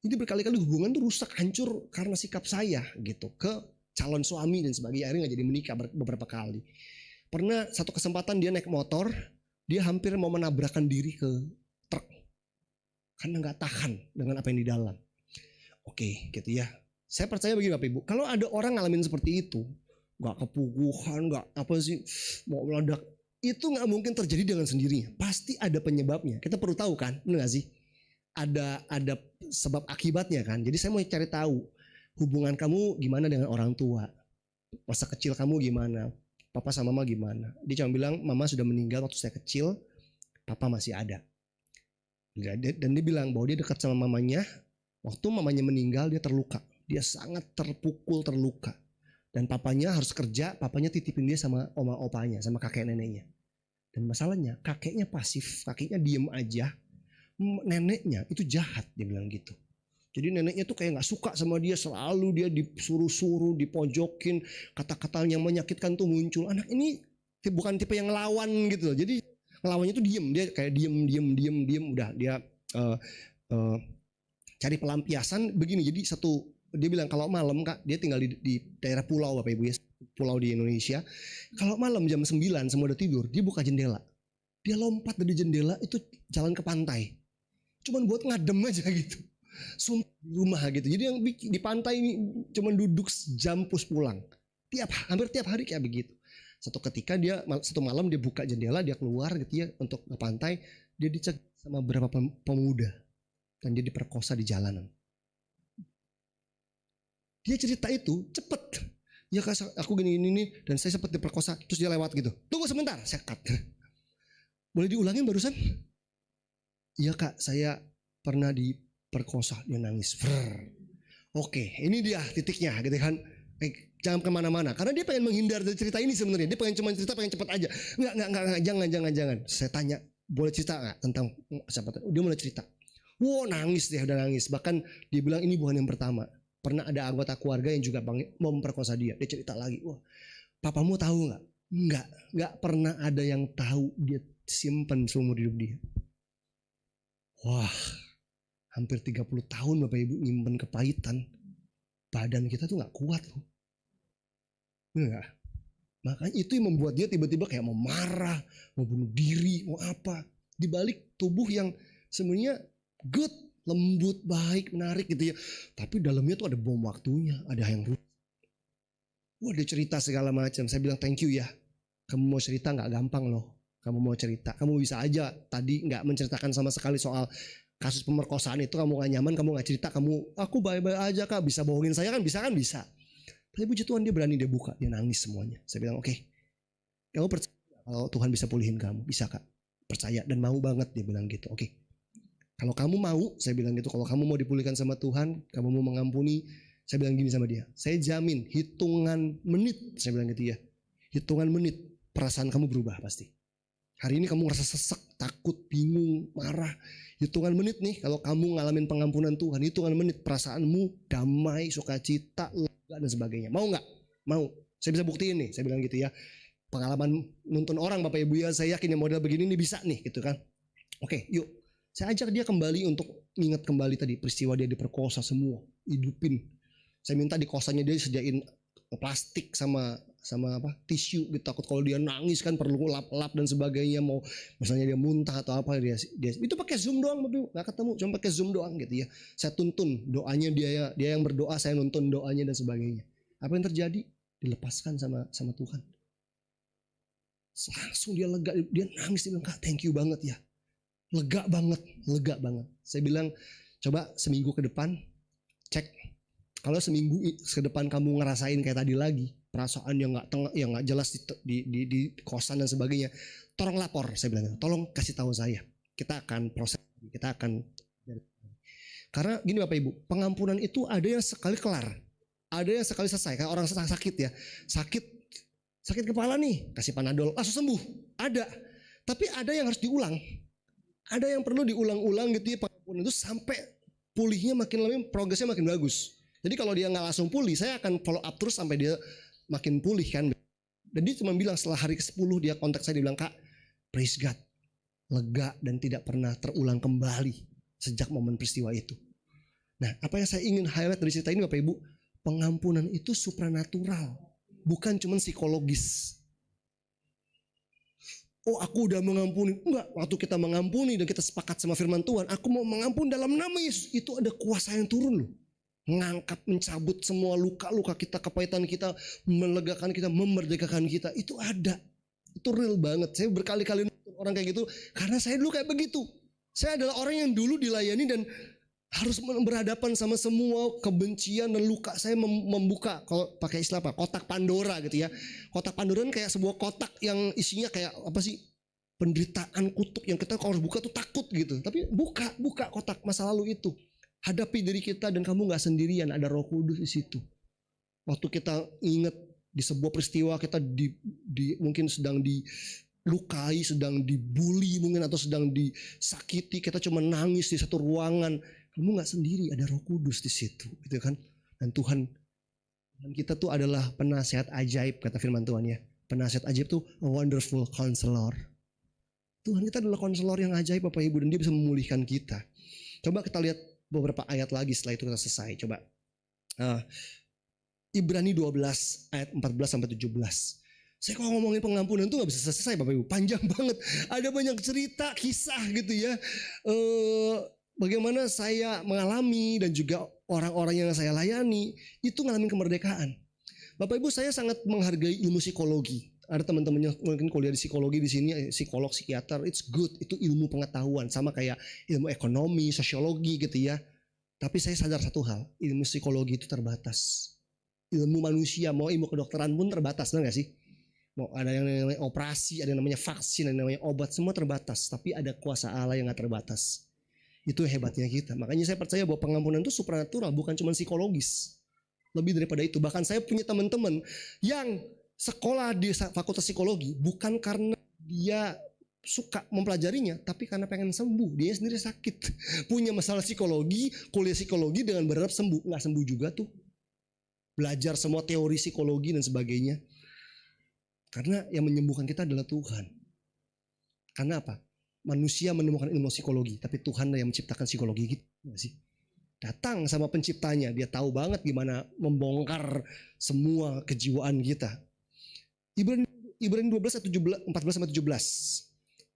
Jadi berkali-kali hubungan tuh rusak, hancur karena sikap saya gitu. Ke calon suami dan sebagainya, akhirnya gak jadi menikah beberapa kali. Pernah satu kesempatan dia naik motor, dia hampir mau menabrakkan diri ke truk. Karena gak tahan dengan apa yang di dalam. Oke gitu ya. Saya percaya begini Bapak Ibu, kalau ada orang ngalamin seperti itu, gak kepuguhan, gak apa sih, mau meledak, itu gak mungkin terjadi dengan sendirinya. Pasti ada penyebabnya. Kita perlu tahu kan, benar gak sih? Ada sebab akibatnya kan. Jadi saya mau cari tahu hubungan kamu gimana dengan orang tua. Masa kecil kamu gimana? Papa sama mama gimana? Dia cuma bilang mama sudah meninggal waktu saya kecil, papa masih ada. Dan dia bilang bahwa dia dekat sama mamanya. Waktu mamanya meninggal dia terluka. Dia sangat terpukul, terluka. Dan papanya harus kerja, papanya titipin dia sama oma-opanya, sama kakek neneknya. Dan masalahnya kakeknya pasif, kakeknya diem aja. Neneknya itu jahat, dia bilang gitu. Jadi neneknya tuh kayak gak suka sama dia, selalu dia disuruh-suruh, dipojokin, kata-kata yang menyakitkan tuh muncul. Anak ini bukan tipe yang ngelawan gitu loh. Jadi ngelawannya tuh diem, dia kayak diem, udah dia cari pelampiasan begini. Jadi dia bilang kalau malam kak, dia tinggal di daerah pulau Bapak Ibu ya, pulau di Indonesia. Kalau malam jam 9 semua udah tidur, dia buka jendela. Dia lompat dari jendela itu jalan ke pantai. Cuman buat ngadem aja gitu. Sumpah di rumah gitu. Jadi yang di pantai ini cuman duduk jam pus pulang. Hampir tiap hari kayak begitu. Satu ketika satu malam dia buka jendela, dia keluar gitu ya untuk ke pantai. Dia dicek sama beberapa pemuda. Dan dia diperkosa di jalanan. Dia cerita itu cepet. Ya kak aku gini dan saya sempat diperkosa. Terus dia lewat gitu. Tunggu sebentar, saya cut. Boleh diulangin barusan? Iya kak, saya pernah diperkosa. Dia nangis. Oke, ini dia titiknya gitu kan. Jangan kemana-mana, karena dia pengen menghindar dari cerita ini sebenarnya. Dia pengen cuma cerita, pengen cepat aja. Enggak, jangan. Saya tanya, boleh cerita nggak tentang siapa? Dia mulai cerita. Wow, nangis dia, udah nangis. Bahkan dia bilang ini bukan yang pertama. Pernah ada anggota keluarga yang juga mau memperkosa dia. Dia cerita lagi, wah, papamu tahu nggak? Enggak pernah ada yang tahu. Dia simpan seumur hidup dia. Wah, hampir 30 tahun Bapak Ibu nyimpen kepahitan. Badan kita tuh nggak kuat loh. Enggak. Makanya itu yang membuat dia tiba-tiba kayak mau marah, mau bunuh diri, mau apa. Di balik tubuh yang sebenarnya good, lembut, baik, menarik gitu ya. Tapi dalamnya tuh ada bom waktunya, ada yang rusak. Wah, dia cerita segala macam. Saya bilang thank you ya. Kamu mau cerita nggak gampang loh. Kamu mau cerita, kamu bisa aja tadi nggak menceritakan sama sekali soal kasus pemerkosaan itu, kamu gak nyaman, kamu gak cerita, aku baik-baik aja kak, bisa bohongin saya kan bisa. Tapi puji Tuhan dia berani, dia buka, dia nangis semuanya. Saya bilang oke, kamu percaya kalau Tuhan bisa pulihin kamu? Bisa kak, percaya dan mau banget, dia bilang gitu. Oke, kalau kamu mau, saya bilang gitu, kalau kamu mau dipulihkan sama Tuhan, kamu mau mengampuni, saya bilang gini sama dia, saya jamin hitungan menit, saya bilang gitu ya, hitungan menit perasaan kamu berubah pasti. Hari ini kamu ngerasa sesek, takut, bingung, marah. Hitungan menit nih, kalau kamu ngalamin pengampunan Tuhan, hitungan menit perasaanmu damai, sukacita, lega dan sebagainya. Mau nggak? Mau. Saya bisa buktiin nih, saya bilang gitu ya. Pengalaman nonton orang Bapak Ibu ya, saya yakin yang model begini nih bisa nih gitu kan. Oke, yuk. Saya ajak dia kembali untuk ingat kembali tadi peristiwa dia diperkosa semua, hidupin. Saya minta di kosannya dia sediain plastik sama apa tisu gitu, takut kalau dia nangis kan perlu lap-lap dan sebagainya, mau misalnya dia muntah atau apa, dia itu pakai Zoom doang, nggak ketemu, cuma pakai Zoom doang gitu ya. Saya tuntun doanya, dia yang berdoa, saya nonton doanya dan sebagainya. Apa yang terjadi? Dilepaskan sama Tuhan. Langsung dia lega, dia nangis, dia bilang kak thank you banget ya, lega banget. Saya bilang coba seminggu ke depan cek, kalau seminggu ke depan kamu ngerasain kayak tadi lagi, perasaan yang nggak jelas di kosan dan sebagainya, tolong lapor, saya bilang, tolong kasih tahu saya, kita akan proses, kita akan. Karena gini Bapak Ibu, pengampunan itu ada yang sekali kelar, ada yang sekali selesai. Kayak orang sakit ya, sakit kepala nih, kasih Panadol langsung sembuh, ada. Tapi ada yang harus diulang, ada yang perlu diulang-ulang gitu ya, pengampunan itu sampai pulihnya makin lama, progresnya makin bagus. Jadi kalau dia nggak langsung pulih, saya akan follow up terus sampai dia makin pulih kan. Dan dia cuma bilang setelah hari ke-10 dia kontak saya, dia bilang kak, praise God, lega dan tidak pernah terulang kembali sejak momen peristiwa itu. Nah, apa yang saya ingin highlight dari cerita ini Bapak Ibu, pengampunan itu supranatural, bukan cuma psikologis. Oh aku udah mengampuni, enggak, waktu kita mengampuni dan kita sepakat sama firman Tuhan, aku mau mengampuni dalam nama Yesus, itu ada kuasa yang turun loh. Ngangkat, mencabut semua luka-luka kita, kepahitan kita, melegakan kita, memerdekakan kita, itu ada. Itu real banget. Saya berkali-kali nonton orang kayak gitu, karena saya dulu kayak begitu. Saya adalah orang yang dulu dilayani dan harus berhadapan sama semua kebencian dan luka. Saya membuka, kalau pakai istilah apa, kotak Pandora gitu ya. Kotak Pandora kan kayak sebuah kotak yang isinya kayak apa sih, penderitaan, kutuk yang kita kalau harus buka tuh takut gitu. Tapi buka kotak masa lalu itu. Hadapi diri kita dan kamu gak sendirian, ada Roh Kudus di situ. Waktu kita ingat di sebuah peristiwa kita mungkin sedang dilukai, sedang dibully mungkin, atau sedang disakiti, kita cuma nangis di satu ruangan, kamu gak sendiri, ada Roh Kudus di situ, gitu kan? Dan Tuhan kita tuh adalah penasihat ajaib, kata firman Tuhan ya. Penasihat ajaib tuh a wonderful counselor. Tuhan kita adalah konselor yang ajaib Bapak Ibu, dan dia bisa memulihkan kita. Coba kita lihat beberapa ayat lagi setelah itu kita selesai. Coba Ibrani 12 ayat 14 sampai 17. Saya kalau ngomongin pengampunan itu gak bisa selesai Bapak Ibu, panjang banget. Ada banyak cerita, kisah gitu ya. Bagaimana saya mengalami dan juga orang-orang yang saya layani itu ngalamin kemerdekaan. Bapak Ibu, saya sangat menghargai ilmu psikologi. Ada teman-teman yang mungkin kuliah di psikologi di sini, psikolog, psikiater, it's good. Itu ilmu pengetahuan, sama kayak ilmu ekonomi, sosiologi gitu ya. Tapi saya sadar satu hal, ilmu psikologi itu terbatas. Ilmu manusia, mau ilmu kedokteran pun terbatas, benar gak sih? Mau ada yang namanya operasi, ada yang namanya vaksin, ada yang namanya obat, semua terbatas. Tapi ada kuasa Allah yang gak terbatas. Itu hebatnya kita. Makanya saya percaya bahwa pengampunan itu supranatural, bukan cuma psikologis. Lebih daripada itu. Bahkan saya punya teman-teman yang sekolah di fakultas psikologi bukan karena dia suka mempelajarinya, tapi karena pengen sembuh. Dia sendiri sakit, punya masalah psikologi, kuliah psikologi dengan berharap sembuh. Nggak sembuh juga tuh. Belajar semua teori psikologi dan sebagainya. Karena yang menyembuhkan kita adalah Tuhan. Karena apa? Manusia menemukan ilmu psikologi, tapi Tuhan yang menciptakan psikologi gitu. Nggak sih? Datang sama penciptanya, dia tahu banget gimana membongkar semua kejiwaan kita. Ibrani 12 14-17.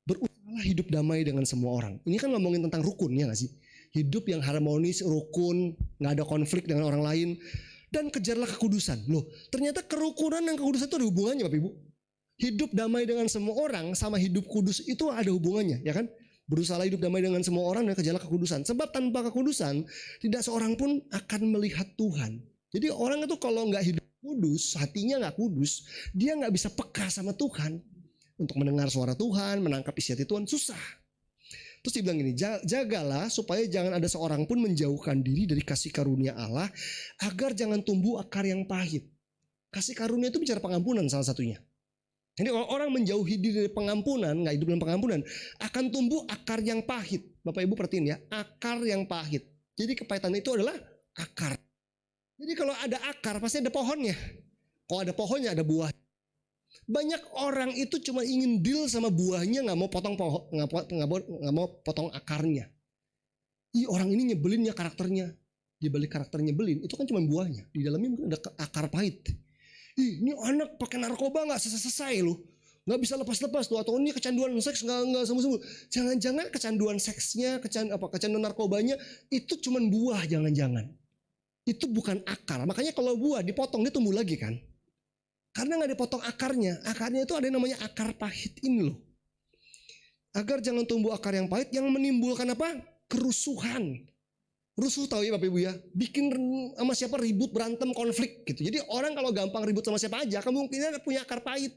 Berusahalah hidup damai dengan semua orang. Ini kan ngomongin tentang rukun, ya gak sih? Hidup yang harmonis, rukun, gak ada konflik dengan orang lain. Dan kejarlah kekudusan. Loh, ternyata kerukunan dan kekudusan itu ada hubungannya Bapak Ibu. Hidup damai dengan semua orang sama hidup kudus itu ada hubungannya, ya kan? Berusaha hidup damai dengan semua orang dan kejarlah kekudusan. Sebab tanpa kekudusan, tidak seorang pun akan melihat Tuhan. Jadi orang itu kalau nggak hidup kudus, hatinya nggak kudus, dia nggak bisa peka sama Tuhan. Untuk mendengar suara Tuhan, menangkap isi hati Tuhan, susah. Terus dia bilang gini, jagalah supaya jangan ada seorang pun menjauhkan diri dari kasih karunia Allah, agar jangan tumbuh akar yang pahit. Kasih karunia itu bicara pengampunan salah satunya. Jadi kalau orang menjauhi diri dari pengampunan, nggak hidup dalam pengampunan, akan tumbuh akar yang pahit. Bapak Ibu perhatiin ya, akar yang pahit. Jadi kepahitan itu adalah akar. Jadi kalau ada akar pasti ada pohonnya. Kalau ada pohonnya ada buah. Banyak orang itu cuma ingin deal sama buahnya, nggak mau potong pohon, nggak mau potong akarnya. Orang ini nyebelin ya karakternya. Di balik karakter nyebelin itu kan cuma buahnya. Di dalamnya mungkin ada akar pahit. Ini anak pakai narkoba nggak selesai loh, nggak bisa lepas-lepas tuh, atau ini kecanduan seks nggak sembuh-sembuh. Jangan-jangan kecanduan seksnya, kecanduan narkobanya itu cuma buah, jangan-jangan. Itu bukan akar. Makanya kalau buah dipotong dia tumbuh lagi kan? Karena nggak dipotong akarnya. Akarnya itu ada yang namanya akar pahit ini loh. Agar jangan tumbuh akar yang pahit yang menimbulkan apa? Kerusuhan. Rusuh tahu ya Bapak Ibu ya, bikin sama siapa ribut, berantem, konflik gitu. Jadi orang kalau gampang ribut sama siapa aja, kemungkinan punya akar pahit.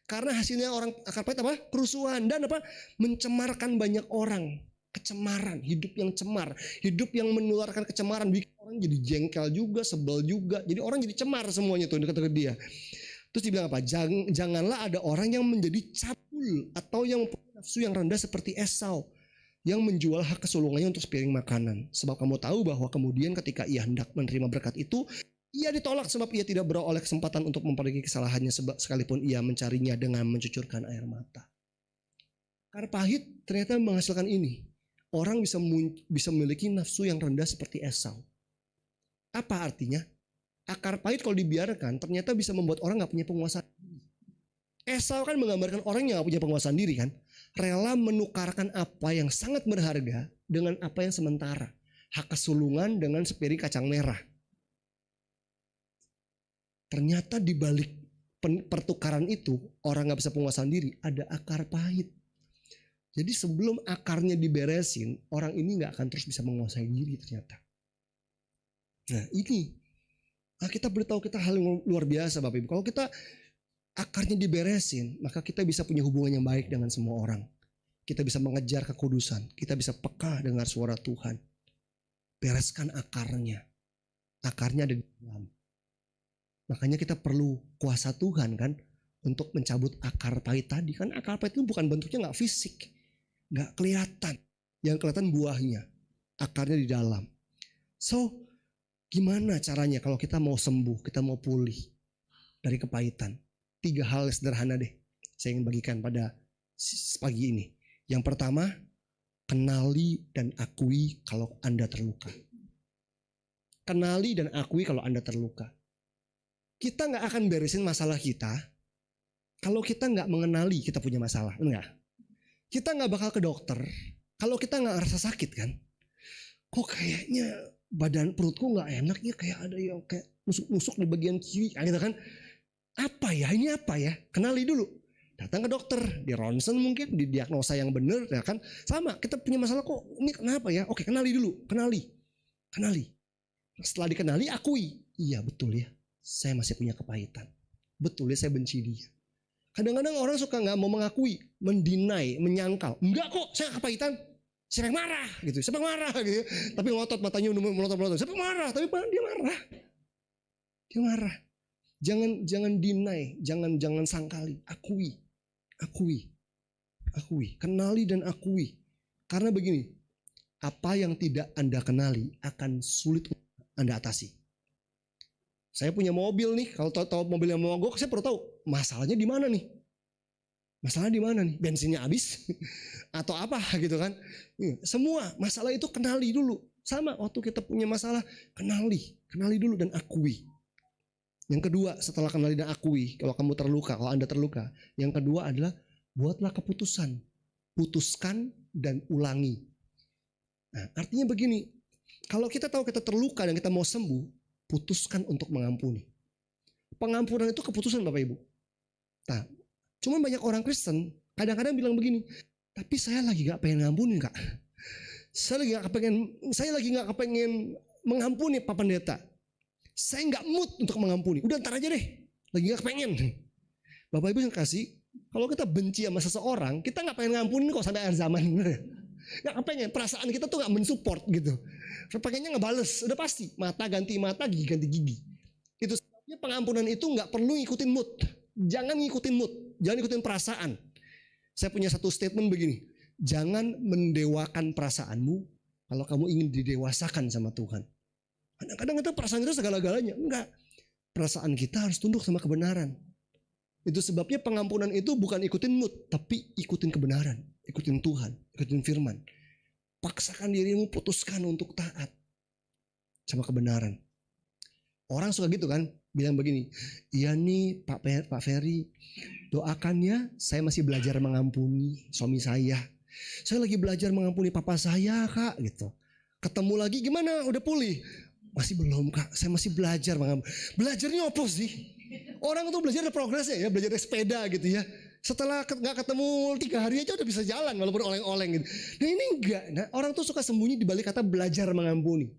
Karena hasilnya orang akar pahit apa? Kerusuhan dan apa? Mencemarkan banyak orang. Kecemaran, hidup yang cemar, hidup yang menularkan kecemaran, bikin orang jadi jengkel juga, sebel juga. Jadi orang jadi cemar semuanya tuh dekat-dekat dia. Terus dibilang apa? Janganlah ada orang yang menjadi cabul atau yang punya nafsu yang rendah seperti Esau, yang menjual hak kesulungannya untuk sepiring makanan. Sebab kamu tahu bahwa kemudian ketika ia hendak menerima berkat itu, ia ditolak sebab ia tidak beroleh kesempatan untuk memperbaiki kesalahannya sekalipun ia mencarinya dengan mencucurkan air mata. Akar pahit ternyata menghasilkan ini. Orang bisa memiliki nafsu yang rendah seperti Esau. Apa artinya? Akar pahit kalau dibiarkan ternyata bisa membuat orang gak punya penguasaan. Esau kan menggambarkan orang yang gak punya penguasaan diri kan. Rela menukarkan apa yang sangat berharga dengan apa yang sementara. Hak kesulungan dengan sepiring kacang merah. Ternyata di balik pertukaran itu orang gak bisa penguasaan diri, ada akar pahit. Jadi sebelum akarnya diberesin, orang ini gak akan terus bisa menguasai diri ternyata. Nah ini, kita beritahu kita hal yang luar biasa Bapak Ibu. Kalau kita akarnya diberesin, maka kita bisa punya hubungan yang baik dengan semua orang. Kita bisa mengejar kekudusan, kita bisa peka dengar suara Tuhan. Bereskan akarnya. Akarnya ada di dalam. Makanya kita perlu kuasa Tuhan kan untuk mencabut akar pahit tadi. Kan akar pahit itu bukan bentuknya gak fisik, gak kelihatan. Yang kelihatan buahnya, akarnya di dalam. So, gimana caranya kalau kita mau sembuh, kita mau pulih dari kepahitan? 3 hal sederhana deh saya ingin bagikan pada pagi ini. Yang pertama, kenali dan akui kalau Anda terluka. Kenali dan akui kalau Anda terluka. Kita gak akan beresin masalah kita kalau kita gak mengenali kita punya masalah, enggak? Kita gak bakal ke dokter kalau kita gak ngerasa sakit kan. Kok kayaknya badan perutku gak enak ya, kayak ada yang kayak nusuk-nusuk di bagian kiri gitu kan. Apa ya, ini apa ya? Kenali dulu. Datang ke dokter, di ronsen mungkin, di diagnosa yang benar, ya kan? Sama, kita punya masalah kok, ini kenapa ya? Oke, kenali dulu, kenali. Setelah dikenali, akui. Iya betul ya, saya masih punya kepahitan. Betul ya, saya benci dia. Kadang-kadang orang suka gak mau mengakui, mendinai, menyangkal. Enggak kok, saya kepahitan. Siapa yang marah gitu, siapa yang marah gitu. Tapi ngotot matanya melotot-melotot. Siapa yang marah, tapi dia marah. Dia marah. Jangan deny, jangan sangkali, akui. Kenali dan akui. Karena begini, apa yang tidak Anda kenali akan sulit Anda atasi. Saya punya mobil nih, kalau tahu mobil yang mogok, saya perlu tahu masalahnya di mana nih. Bensinnya habis atau apa gitu kan. Semua masalah itu kenali dulu. Sama waktu kita punya masalah, kenali dulu dan akui. Yang kedua, setelah kenali dan akui, kalau Anda terluka, yang kedua adalah buatlah keputusan. Putuskan dan ulangi. Nah, artinya begini, kalau kita tahu kita terluka dan kita mau sembuh, putuskan untuk mengampuni. Pengampunan itu keputusan Bapak Ibu. Nah, cuma banyak orang Kristen kadang-kadang bilang begini, tapi saya lagi gak pengen ngampunin Kak. Saya lagi gak kepengen mengampuni Pak Pendeta. Saya nggak mood untuk mengampuni. Udah ntar aja deh. Lagi nggak pengen. Bapak Ibu yang kasih, kalau kita benci sama seseorang, kita nggak pengen ngampunin kok sampai akhir zaman. Nggak kepengen. Perasaan kita tuh nggak mensupport gitu. Pengennya ngebales. Udah pasti. Mata ganti mata, gigi ganti gigi. Itu sebabnya pengampunan itu nggak perlu ngikutin mood. Jangan ngikutin mood. Jangan ngikutin perasaan. Saya punya satu statement begini. Jangan mendewakan perasaanmu kalau kamu ingin didewasakan sama Tuhan. Kadang-kadang itu perasaan kita segala-galanya. Enggak. Perasaan kita harus tunduk sama kebenaran. Itu sebabnya pengampunan itu bukan ikutin mood, tapi ikutin kebenaran. Ikutin Tuhan, ikutin firman. Paksakan dirimu, putuskan untuk taat sama kebenaran. Orang suka gitu kan, bilang begini, iya nih Pak Ferry, doakan ya, saya masih belajar mengampuni suami saya. Saya lagi belajar mengampuni papa saya Kak, gitu. Ketemu lagi gimana, udah pulih? Masih belum Kak, saya masih belajar. Belajarnya apa sih? Orang tuh belajar ada progresnya ya, belajar naik sepeda gitu ya. Setelah gak ketemu 3 hari aja udah bisa jalan walaupun oleng-oleng gitu. Nah ini enggak, orang tuh suka sembunyi di balik kata belajar mengampuni.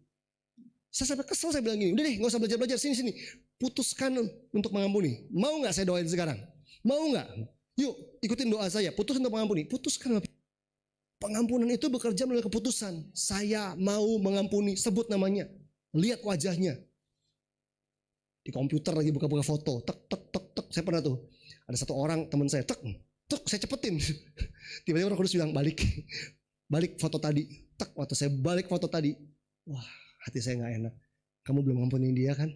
Saya sampai kesel, saya bilang gini, udah deh gak usah belajar-belajar, sini. Putuskan untuk mengampuni. Mau gak saya doain sekarang? Mau gak? Yuk ikutin doa saya, putuskan untuk mengampuni. Putuskan. Pengampunan itu bekerja melalui keputusan. Saya mau mengampuni, sebut namanya. Lihat wajahnya. Di komputer lagi buka-buka foto. Tek. Saya pernah tuh. Ada satu orang teman saya. Tek. Saya cepetin. Tiba-tiba Roh Kudus bilang balik foto tadi. Tek. Waktu saya balik foto tadi. Wah hati saya gak enak. Kamu belum ngampunin dia kan?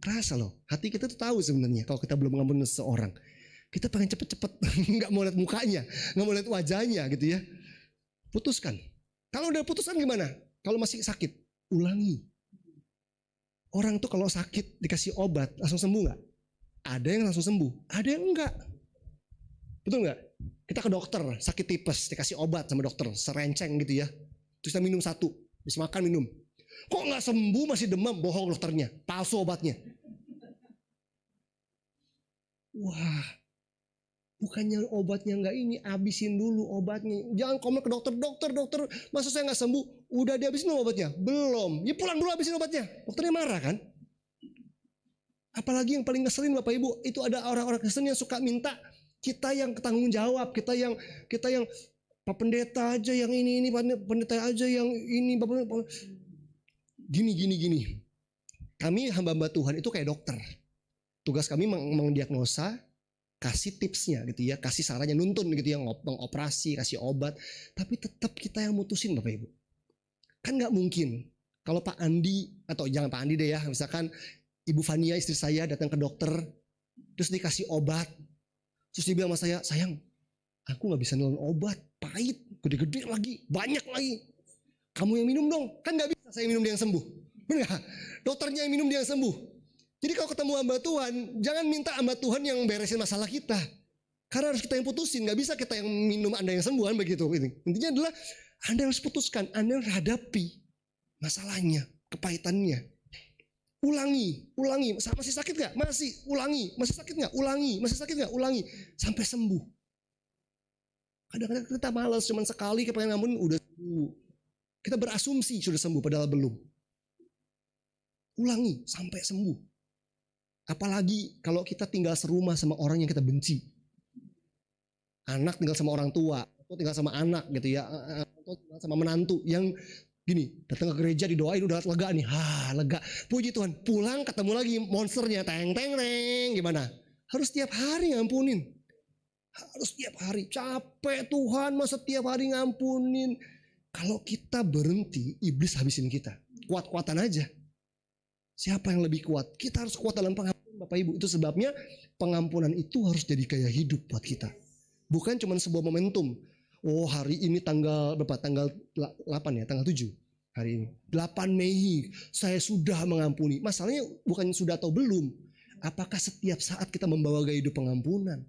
Kerasa loh. Hati kita tuh tahu sebenarnya. Kalau kita belum mengampuni seseorang. Kita pengen cepet-cepet. Gak mau lihat mukanya. Gak mau lihat wajahnya gitu ya. Putuskan. Kalau udah putuskan gimana? Kalau masih sakit. Ulangi. Orang tuh kalau sakit dikasih obat langsung sembuh gak? Ada yang langsung sembuh, ada yang enggak. Betul gak? Kita ke dokter sakit tipes dikasih obat sama dokter serenceng gitu ya. Terus kita minum 1, habis makan minum. Kok gak sembuh masih demam? Bohong dokternya, palsu obatnya. Wah, bukannya obatnya enggak ini, habisin dulu obatnya. Jangan komen ke dokter, masa saya gak sembuh? Udah dihabisin obatnya? Belum. Ya pulang dulu habisin obatnya. Dokternya marah kan? Apalagi yang paling ngeselin Bapak Ibu, itu ada orang-orang Kristen yang suka minta kita yang tanggung jawab, kita yang Pak Pendeta aja yang ini, pendeta aja yang ini, gini. Kami hamba-hamba Tuhan itu kayak dokter. Tugas kami mendiagnosa, kasih tipsnya gitu ya, kasih sarannya, nuntun gitu ya, mengoperasi, kasih obat, tapi tetap kita yang mutusin Bapak Ibu. Kan nggak mungkin kalau Pak Andi, atau jangan Pak Andi deh ya, misalkan Ibu Fania istri saya datang ke dokter, terus dikasih obat, terus dia bilang sama saya, sayang, aku nggak bisa nelan obat, pahit, gede-gede lagi, banyak lagi. Kamu yang minum dong, kan nggak bisa saya minum dia yang sembuh, benar nggak? Dokternya yang minum dia yang sembuh. Jadi kalau ketemu hamba Tuhan, jangan minta hamba Tuhan yang beresin masalah kita. Karena harus kita yang putusin, gak bisa kita yang minum Anda yang sembuh kan begitu. Intinya adalah Anda harus putuskan, Anda harus hadapi masalahnya, kepahitannya. Ulangi. Masih sakit gak? Masih, ulangi. Masih sakit gak? Ulangi. Masih sakit gak? Ulangi. Sampai sembuh. Kadang-kadang kita malas, cuma sekali kepengen ngamun, udah sembuh. Kita berasumsi sudah sembuh, padahal belum. Ulangi sampai sembuh. Apalagi kalau kita tinggal serumah sama orang yang kita benci. Anak tinggal sama orang tua, atau tinggal sama anak gitu ya, atau tinggal sama menantu yang Gini, datang ke gereja didoain udah lega nih. Lega. Puji Tuhan, pulang ketemu lagi monsternya. Teng. Gimana? Harus tiap hari ngampunin. Harus tiap hari. Capek Tuhan, masa tiap hari ngampunin. Kalau kita berhenti, iblis habisin kita. Kuat-kuatan aja. Siapa yang lebih kuat? Kita harus kuat dalam pengampunan, Bapak Ibu. Itu sebabnya pengampunan itu harus jadi gaya hidup buat kita. Bukan cuma sebuah momentum. Oh, hari ini tanggal berapa? Tanggal 8 ya, tanggal 7 hari ini. 8 Mei saya sudah mengampuni. Masalahnya bukan sudah atau belum. Apakah setiap saat kita membawa gaya hidup pengampunan?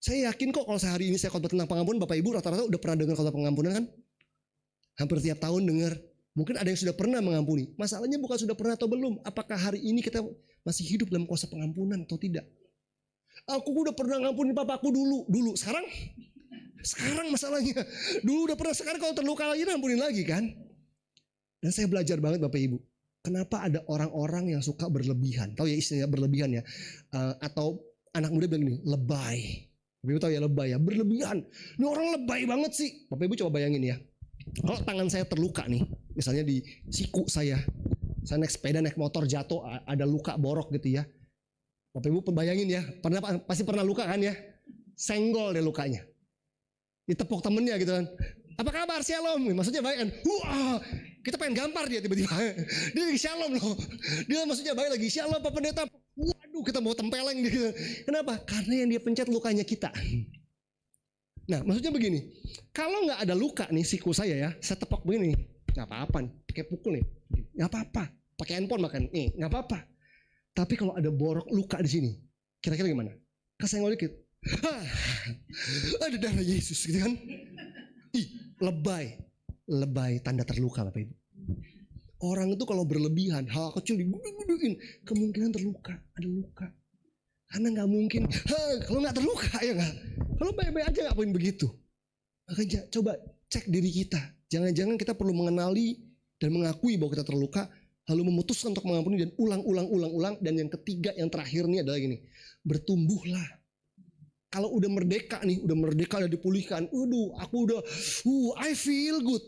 Saya yakin kok kalau hari ini saya khotbah tentang pengampunan, Bapak Ibu rata-rata udah pernah dengar khotbah pengampunan kan? Hampir tiap tahun dengar. Mungkin ada yang sudah pernah mengampuni. Masalahnya bukan sudah pernah atau belum. Apakah hari ini kita masih hidup dalam kuasa pengampunan atau tidak? Aku udah pernah ngampuni papaku dulu. Sekarang masalahnya. Dulu udah pernah, sekarang kalau terluka lagi ngampunin lagi kan. Dan saya belajar banget Bapak Ibu. Kenapa ada orang-orang yang suka berlebihan. Tahu ya istilahnya berlebihan ya. Atau anak muda bilang gini, lebay. Bapak Ibu tahu ya lebay ya. Berlebihan. Ini orang lebay banget sih. Bapak Ibu coba bayangin ya. Kalau tangan saya terluka nih. Misalnya di siku saya. Saya naik sepeda, naik motor jatuh. Ada luka borok gitu ya. Bapak Ibu bayangin ya. Pasti pernah luka kan ya. Senggol deh lukanya. Ditepuk temennya gitu kan. Apa kabar Shalom? Maksudnya baik kan. Kita pengen gampar dia tiba-tiba. Dia lagi Shalom loh. Dia maksudnya baik lagi. Shalom Pak Pendeta. Waduh kita mau tempeleng gitu. Kenapa? Karena yang dia pencet lukanya kita. Nah maksudnya begini. Kalau gak ada luka nih siku saya ya. Saya tepok begini. Gak apa-apa nih. Kayak pukul nih. Gak apa-apa. Pakai handphone makan. Nih gak apa-apa. Tapi kalau ada borok luka di sini. Kira-kira gimana? Kesenggol dikit. Ada darah Yesus gitu kan. Lebay tanda terluka Bapak Ibu. Orang itu kalau berlebihan hal kecil digudu-guduin kemungkinan terluka, ada luka. Karena gak mungkin kalau gak terluka ya gak. Kalau baik-baik aja gak poin begitu. Makanya coba cek diri kita. Jangan-jangan kita perlu mengenali dan mengakui bahwa kita terluka, lalu memutuskan untuk mengampuni dan ulang. Dan yang ketiga yang terakhir nih adalah gini, bertumbuhlah. Kalau udah merdeka, udah dipulihkan. Aku udah, I feel good.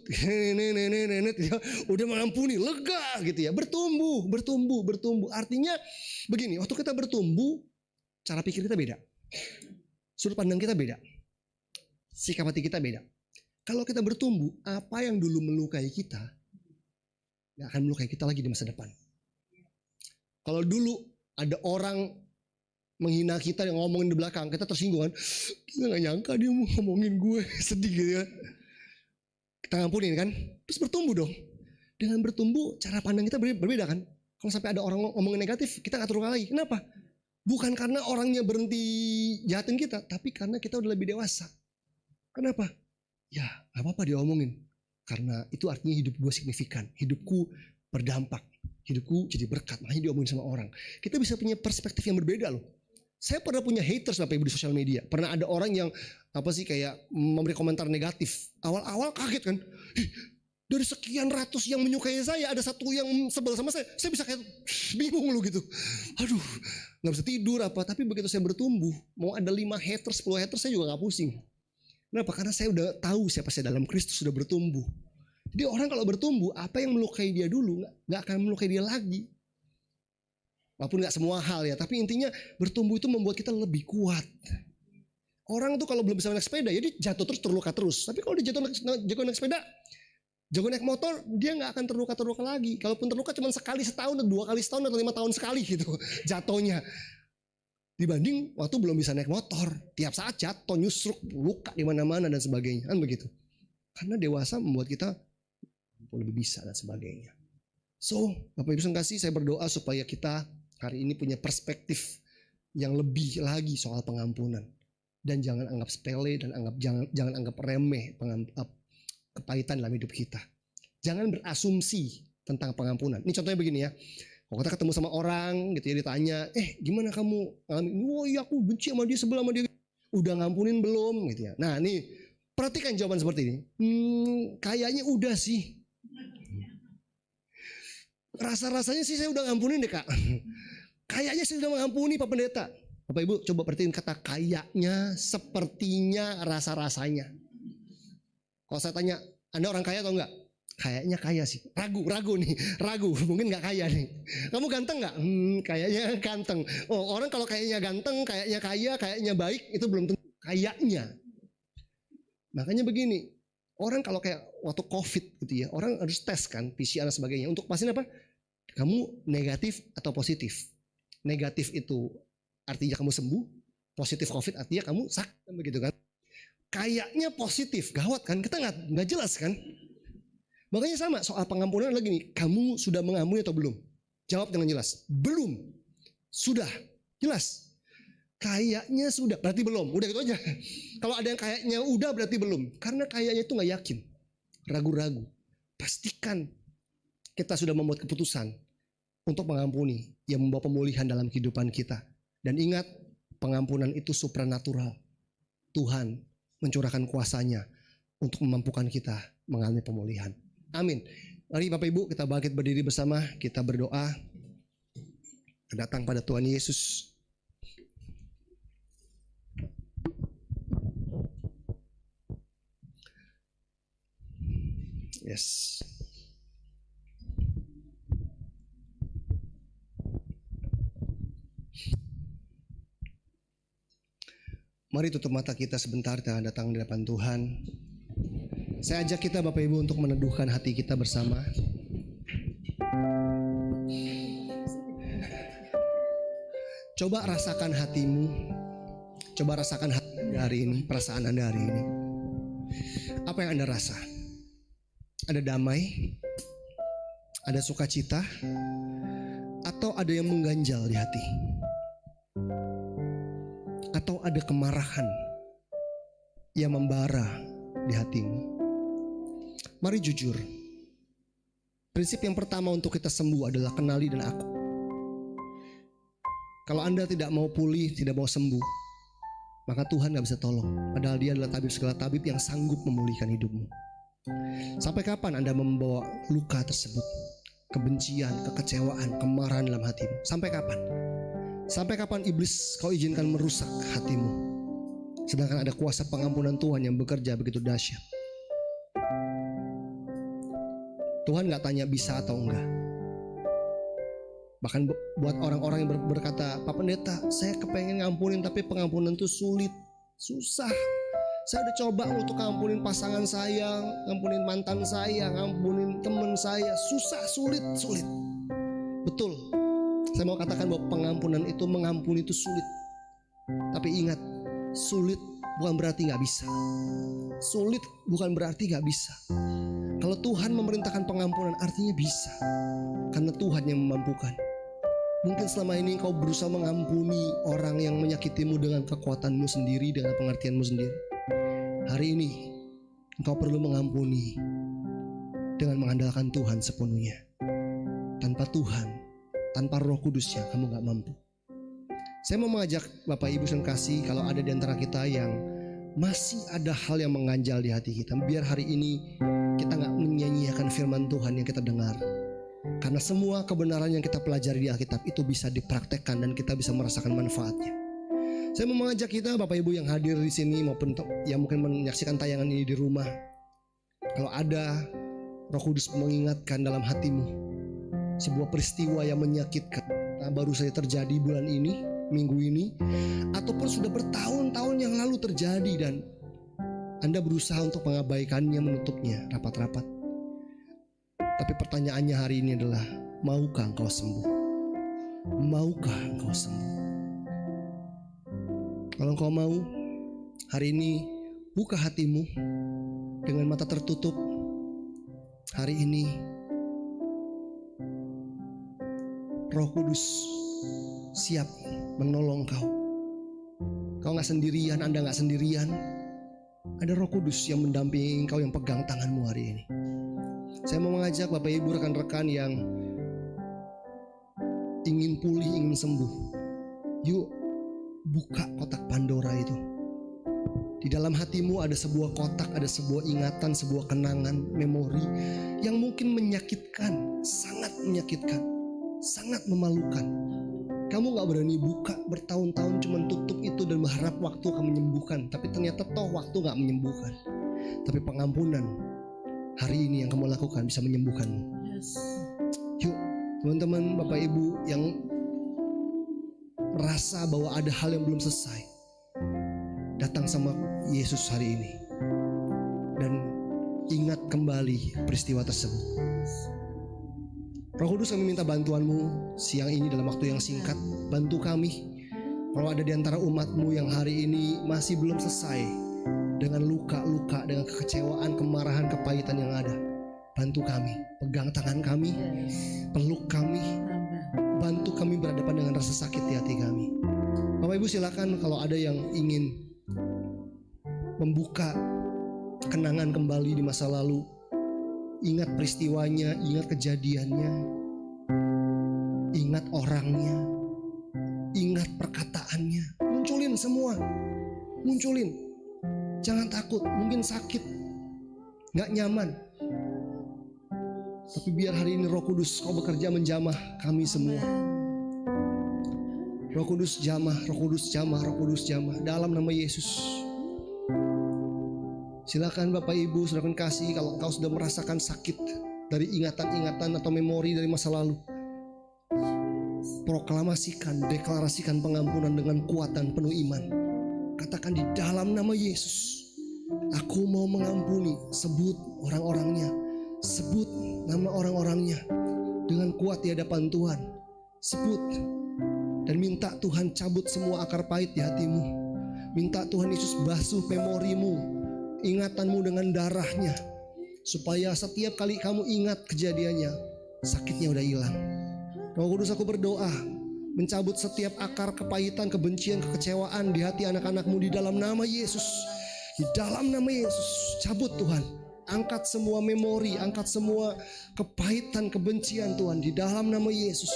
Udah mengampuni, lega gitu ya. Bertumbuh. Artinya begini, waktu kita bertumbuh, cara pikir kita beda. Sudut pandang kita beda. Sikap hati kita beda. Kalau kita bertumbuh, apa yang dulu melukai kita, gak akan melukai kita lagi di masa depan. Kalau dulu ada orang menghina kita yang ngomongin di belakang, kita tersinggung kan. Kita gak nyangka dia mau ngomongin gue. Sedih gitu kan. Kita ngampunin kan. Terus bertumbuh dong. Dengan bertumbuh cara pandang kita berbeda kan. Kalau sampai ada orang ngomongin negatif, kita gak terluka lagi. Kenapa? Bukan karena orangnya berhenti jahatin kita, tapi karena kita udah lebih dewasa. Kenapa? Ya gak apa-apa dia omongin. Karena itu artinya hidup gue signifikan. Hidupku berdampak. Hidupku jadi berkat. Makanya diomongin sama orang. Kita bisa punya perspektif yang berbeda loh. Saya pernah punya haters Bapak Ibu di sosial media. Pernah ada orang yang kayak memberi komentar negatif. Awal-awal kaget kan. Dari sekian ratus yang menyukai saya, ada satu yang sebel sama saya. Saya bisa kayak bingung loh gitu. Aduh, gak bisa tidur apa. Tapi begitu saya bertumbuh, mau ada 5 haters, 10 haters, saya juga gak pusing. Kenapa? Karena saya udah tahu siapa saya dalam Kristus, sudah bertumbuh. Jadi orang kalau bertumbuh, apa yang melukai dia dulu gak akan melukai dia lagi. Walaupun gak semua hal ya, tapi intinya bertumbuh itu membuat kita lebih kuat. Orang tuh kalau belum bisa naik sepeda, ya dia jatuh terus, terluka terus. Tapi kalau dia jago naik sepeda, jago naik motor, dia gak akan terluka lagi. Kalaupun terluka cuma sekali setahun, atau 2 kali setahun, atau 5 tahun sekali gitu jatuhnya. Dibanding waktu belum bisa naik motor, tiap saat jatuh, nyusruk, luka di mana-mana dan sebagainya, kan begitu. Karena dewasa membuat kita lebih bisa dan sebagainya. So, Bapak Ibu kasih, saya berdoa supaya kita hari ini punya perspektif yang lebih lagi soal pengampunan. Dan jangan anggap sepele dan jangan anggap remeh kepahitan dalam hidup kita. Jangan berasumsi tentang pengampunan. Ini contohnya begini ya. Kalau kita ketemu sama orang gitu ya, ditanya, gimana kamu? Oh iya aku benci sama dia, sebelah sama dia. Udah ngampunin belum? Gitu ya. Nah nih, perhatikan jawaban seperti ini. Kayaknya udah sih. Rasa-rasanya sih saya udah ngampunin deh kak. Kayaknya saya udah mengampuni Pak Pendeta. Bapak Ibu coba perhatiin kata kayaknya, sepertinya, rasa-rasanya. Kalau saya tanya, Anda orang kaya atau enggak? kayaknya kaya sih. Ragu nih, mungkin nggak kaya nih. Kamu ganteng nggak? Kayaknya ganteng. Oh, orang kalau kayaknya ganteng, kayaknya kaya, kayaknya baik, itu belum tentu kayaknya. Makanya begini, orang kalau kayak waktu COVID gitu ya, orang harus tes kan, PCR dan sebagainya untuk pastiin apa? Kamu negatif atau positif. Negatif itu artinya kamu sembuh, positif COVID artinya kamu sakit, begitu kan? Kayaknya positif, gawat kan? Kita nggak jelas kan? Makanya sama soal pengampunan lagi nih, kamu sudah mengampuni atau belum? Jawab dengan jelas, belum. Sudah, jelas. Kayaknya sudah, berarti belum. Udah gitu aja. Kalau ada yang kayaknya udah, berarti belum. Karena kayaknya itu nggak yakin, ragu-ragu. Pastikan kita sudah membuat keputusan untuk mengampuni yang membawa pemulihan dalam kehidupan kita. Dan ingat, pengampunan itu supranatural. Tuhan mencurahkan kuasanya untuk memampukan kita mengalami pemulihan. Amin. Mari Bapak Ibu kita bangkit berdiri bersama, kita berdoa. Datang pada Tuhan Yesus. Yes. Mari tutup mata kita sebentar, kita datang di hadapan Tuhan. Saya ajak kita Bapak Ibu untuk meneduhkan hati kita bersama. Coba rasakan hatimu. Coba rasakan hati Anda hari ini, perasaan Anda hari ini. Apa yang Anda rasa? Ada damai? Ada sukacita? Atau ada yang mengganjal di hati? Atau ada kemarahan yang membara di hatimu? Mari jujur. Prinsip yang pertama untuk kita sembuh adalah kenali dan aku. Kalau Anda tidak mau pulih, tidak mau sembuh, maka Tuhan gak bisa tolong. Padahal Dia adalah tabib segala tabib yang sanggup memulihkan hidupmu. Sampai kapan Anda membawa luka tersebut? Kebencian, kekecewaan, kemarahan dalam hatimu. Sampai kapan? Sampai kapan iblis kau izinkan merusak hatimu? Sedangkan ada kuasa pengampunan Tuhan yang bekerja begitu dahsyat. Tuhan gak tanya bisa atau enggak. Bahkan buat orang-orang yang berkata, Pak Pendeta, saya kepengen ngampunin tapi pengampunan itu sulit, susah. Saya udah coba untuk ngampunin pasangan saya, ngampunin mantan saya, ngampunin teman saya, susah, sulit. Betul. Saya mau katakan bahwa pengampunan itu, mengampuni itu sulit. Tapi ingat, sulit bukan berarti gak bisa. Sulit bukan berarti gak bisa. Kalau Tuhan memerintahkan pengampunan artinya bisa. Karena Tuhan yang memampukan. Mungkin selama ini engkau berusaha mengampuni orang yang menyakitimu dengan kekuatanmu sendiri, dengan pengertianmu sendiri. Hari ini engkau perlu mengampuni dengan mengandalkan Tuhan sepenuhnya. Tanpa Tuhan, tanpa Roh Kudusnya kamu gak mampu. Saya mau mengajak Bapak Ibu dan kasih, kalau ada di antara kita yang masih ada hal yang mengganjal di hati kita, biar hari ini kita gak menyia-nyiakan firman Tuhan yang kita dengar. Karena semua kebenaran yang kita pelajari di Alkitab itu bisa dipraktekkan dan kita bisa merasakan manfaatnya. Saya mau mengajak kita Bapak Ibu yang hadir di sini maupun yang mungkin menyaksikan tayangan ini di rumah. Kalau ada Roh Kudus mengingatkan dalam hatimu sebuah peristiwa yang menyakitkan, baru saja terjadi bulan ini, minggu ini, ataupun sudah bertahun-tahun yang lalu terjadi dan Anda berusaha untuk mengabaikannya, menutupnya rapat-rapat. Tapi pertanyaannya hari ini adalah, maukah engkau sembuh? Maukah engkau sembuh? Kalau engkau mau, hari ini buka hatimu dengan mata tertutup. Hari ini Roh Kudus siap menolong kau. Kau gak sendirian, Anda gak sendirian. Ada Roh Kudus yang mendampingi engkau, yang pegang tanganmu hari ini. Saya mau mengajak Bapak Ibu, rekan-rekan yang ingin pulih, ingin sembuh. Yuk buka kotak Pandora itu. Di dalam hatimu ada sebuah kotak, ada sebuah ingatan, sebuah kenangan, memori yang mungkin menyakitkan, sangat menyakitkan, sangat memalukan. Kamu gak berani buka, bertahun-tahun cuma tutup itu dan berharap waktu akan menyembuhkan. Tapi ternyata toh waktu gak menyembuhkan. Tapi pengampunan hari ini yang kamu lakukan bisa menyembuhkanmu. Yuk teman-teman, Bapak Ibu yang merasa bahwa ada hal yang belum selesai, datang sama Yesus hari ini dan ingat kembali peristiwa tersebut. Roh Kudus, kami minta bantuanmu siang ini dalam waktu yang singkat. Bantu kami. Kalau ada di antara umatmu yang hari ini masih belum selesai dengan luka-luka, dengan kekecewaan, kemarahan, kepahitan yang ada, bantu kami. Pegang tangan kami, peluk kami, bantu kami berhadapan dengan rasa sakit di hati kami. Bapak Ibu silakan kalau ada yang ingin membuka kenangan kembali di masa lalu, ingat peristiwanya, ingat kejadiannya, ingat orangnya, ingat perkataannya. Munculin semua, munculin. Jangan takut, mungkin sakit, gak nyaman, tapi biar hari ini Roh Kudus kau bekerja menjamah kami semua. Roh Kudus jamah, Roh Kudus jamah, Roh Kudus jamah dalam nama Yesus. Silakan Bapak Ibu, silakan kasih kalau engkau sudah merasakan sakit dari ingatan-ingatan atau memori dari masa lalu. Proklamasikan, deklarasikan pengampunan dengan kuat dan penuh iman. Katakan di dalam nama Yesus, aku mau mengampuni. Sebut orang-orangnya, sebut nama orang-orangnya dengan kuat di hadapan Tuhan. Sebut dan minta Tuhan cabut semua akar pahit di hatimu. Minta Tuhan Yesus basuh memorimu, ingatanmu dengan darahnya, supaya setiap kali kamu ingat kejadiannya, sakitnya udah hilang. Roh Kudus, aku berdoa mencabut setiap akar kepahitan, kebencian, kekecewaan di hati anak-anakmu di dalam nama Yesus. Di dalam nama Yesus, cabut Tuhan. Angkat semua memori, angkat semua kepahitan, kebencian Tuhan di dalam nama Yesus.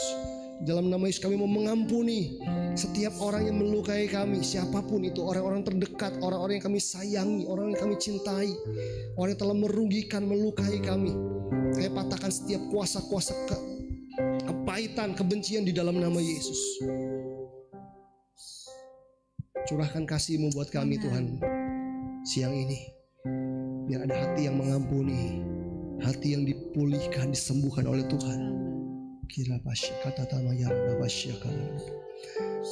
Dalam nama Yesus kami mau mengampuni setiap orang yang melukai kami, siapapun itu, orang-orang terdekat, orang-orang yang kami sayangi, orang yang kami cintai, orang yang telah merugikan, melukai kami. Kami patahkan setiap kuasa-kuasa kepahitan, kebencian di dalam nama Yesus. Curahkan kasih-Mu buat kami Tuhan siang ini, biar ada hati yang mengampuni, hati yang dipulihkan, disembuhkan oleh Tuhan. Kira pasya kata tamaya rabasya kana,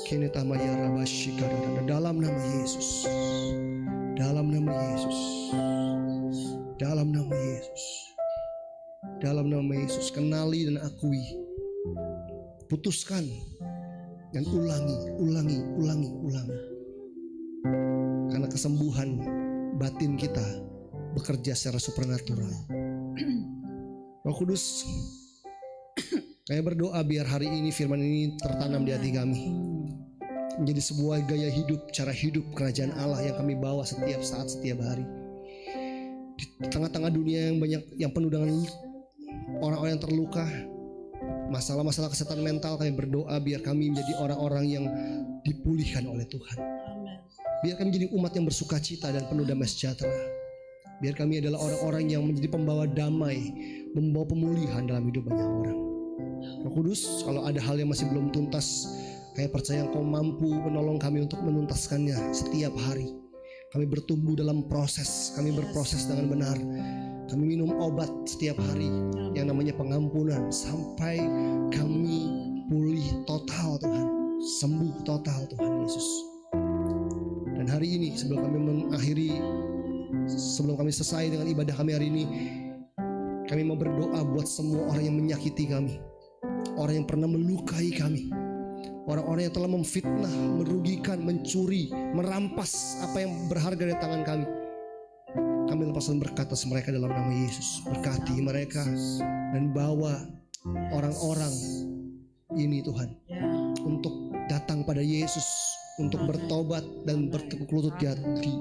kini tamaya rabasya kana, dalam nama Yesus, dalam nama Yesus, dalam nama Yesus, dalam nama Yesus. Kenali dan akui, putuskan dan ulangi. Karena kesembuhan batin kita bekerja secara supernatural. Roh Kudus, saya berdoa biar hari ini firman ini tertanam di hati kami, menjadi sebuah gaya hidup, cara hidup kerajaan Allah yang kami bawa setiap saat, setiap hari. Di tengah-tengah dunia yang banyak, yang penuh dengan orang-orang yang terluka, masalah-masalah kesehatan mental, kami berdoa biar kami menjadi orang-orang yang dipulihkan oleh Tuhan. Biar kami menjadi umat yang bersuka cita dan penuh damai sejahtera. Biar kami adalah orang-orang yang menjadi pembawa damai, membawa pemulihan dalam hidup banyak orang. Roh Kudus, kalau ada hal yang masih belum tuntas, kami percaya Engkau mampu menolong kami untuk menuntaskannya setiap hari. Kami bertumbuh dalam proses, kami berproses dengan benar. Kami minum obat setiap hari yang namanya pengampunan, sampai kami pulih total Tuhan, sembuh total Tuhan Yesus. Dan hari ini sebelum kami selesai dengan ibadah kami hari ini, kami mau berdoa buat semua orang yang menyakiti kami, orang yang pernah melukai kami, orang-orang yang telah memfitnah, merugikan, mencuri, merampas apa yang berharga dari tangan kami. Kami lepaskan berkat atas mereka dalam nama Yesus. Berkati mereka dan bawa orang-orang ini Tuhan untuk datang pada Yesus, untuk bertobat dan bertekuk lutut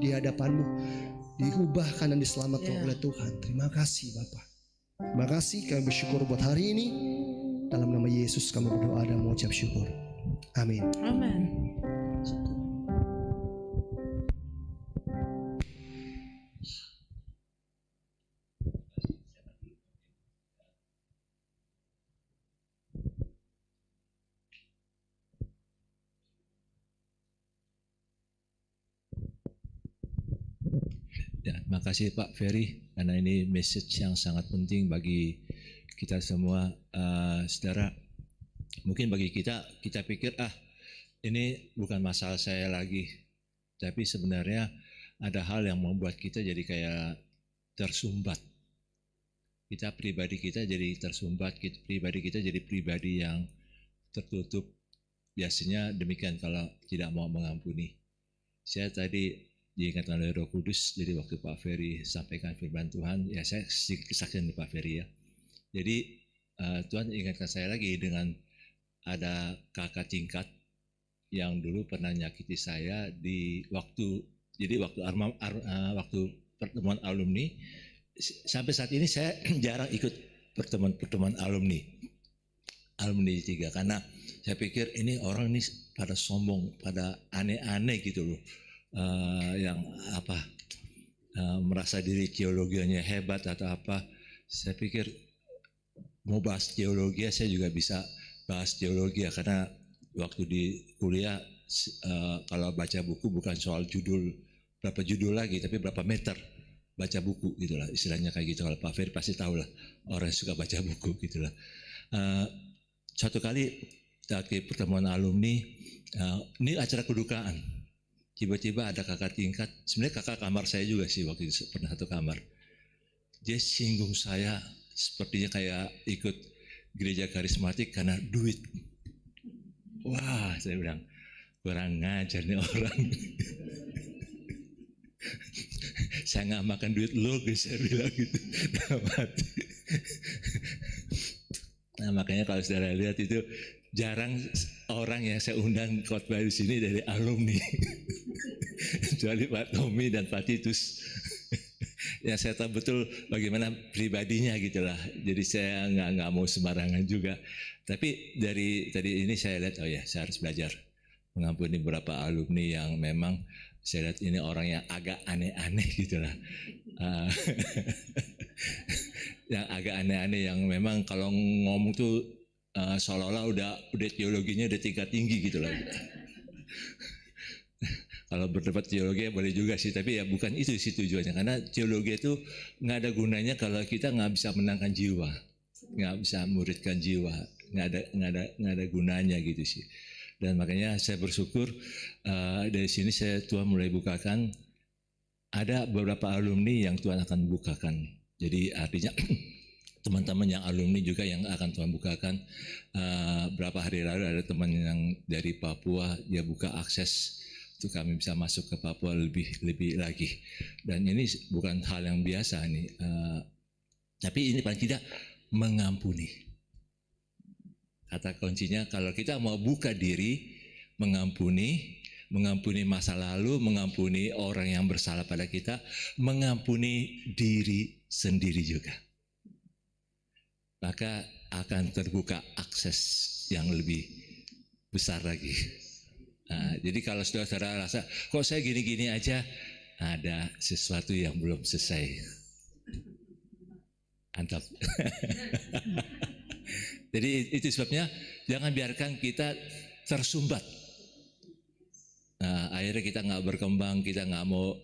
di hadapan-Mu, diubahkan dan diselamatkan oleh Tuhan. Terima kasih Bapa. Terima kasih, kami bersyukur buat hari ini. Dalam nama Yesus kami berdoa dan mengucap syukur. Amin. Amin. Ya, makasih Pak Ferry karena ini message yang sangat penting bagi kita semua, saudara. Mungkin bagi kita pikir ini bukan masalah saya lagi, tapi sebenarnya ada hal yang membuat kita jadi kayak tersumbat. Kita pribadi kita jadi tersumbat, pribadi kita jadi pribadi yang tertutup. Biasanya demikian kalau tidak mau mengampuni. Saya tadi diingatkan oleh Roh Kudus, jadi waktu Pak Ferry sampaikan firman Tuhan, ya saya kesaksian di Pak Ferry ya. Jadi Tuhan ingatkan saya lagi dengan ada kakak tingkat yang dulu pernah nyakiti saya di waktu pertemuan alumni. Sampai saat ini saya jarang ikut pertemuan alumni 3 karena saya pikir ini orang ini pada sombong, pada aneh-aneh gitu loh. Yang merasa diri teologianya hebat atau apa. Saya pikir mau bahas teologi saya juga bisa bahas teologi ya, karena waktu di kuliah kalau baca buku bukan soal berapa judul lagi, tapi berapa meter baca buku gitulah, istilahnya kayak gitu. Kalau Pak Ferry pasti tahu lah, orang yang suka baca buku gitulah. Satu kali di pertemuan alumni, ini acara kedukaan. Tiba-tiba ada kakak tingkat, sebenarnya kakak kamar saya juga sih, waktu itu pernah satu kamar. Dia singgung saya sepertinya kayak ikut gereja karismatik karena duit. Wah, saya bilang, kurang ngajar nih orang. Saya nggak makan duit lo, saya bilang gitu. Nah, makanya kalau saudara lihat itu jarang orang yang saya undang khotbah di sini dari alumni. Kecuali Pak Tommy dan Pak Titus. Ya saya tahu betul bagaimana pribadinya gitulah. Jadi saya nggak mau sembarangan juga. Tapi dari tadi ini saya lihat, oh ya saya harus belajar mengampuni beberapa alumni yang memang saya lihat ini orang yang agak aneh-aneh gitulah. Yang agak aneh-aneh yang memang kalau ngomong tuh seolah-olah udah teologinya udah tingkat tinggi gitu lah. Kalau berdebat teologi boleh juga sih, tapi ya bukan itu sih tujuannya. Karena teologi itu nggak ada gunanya kalau kita nggak bisa menangkan jiwa, nggak bisa muridkan jiwa, nggak ada gunanya gitu sih. Dan makanya saya bersyukur dari sini Tuhan mulai bukakan, ada beberapa alumni yang Tuhan akan bukakan. Jadi artinya teman-teman yang alumni juga yang akan Tuhan bukakan. Berapa hari lalu ada teman yang dari Papua, dia buka akses untuk kami bisa masuk ke Papua lebih lagi. Dan ini bukan hal yang biasa nih, tapi ini paling tidak mengampuni. Kata kuncinya kalau kita mau buka diri, mengampuni masa lalu, mengampuni orang yang bersalah pada kita, mengampuni diri sendiri juga, maka akan terbuka akses yang lebih besar lagi. Nah, jadi kalau saudara rasa kok saya gini-gini aja, ada sesuatu yang belum selesai. Mantap. Jadi itu sebabnya jangan biarkan kita tersumbat. Nah, akhirnya kita nggak berkembang, kita nggak mau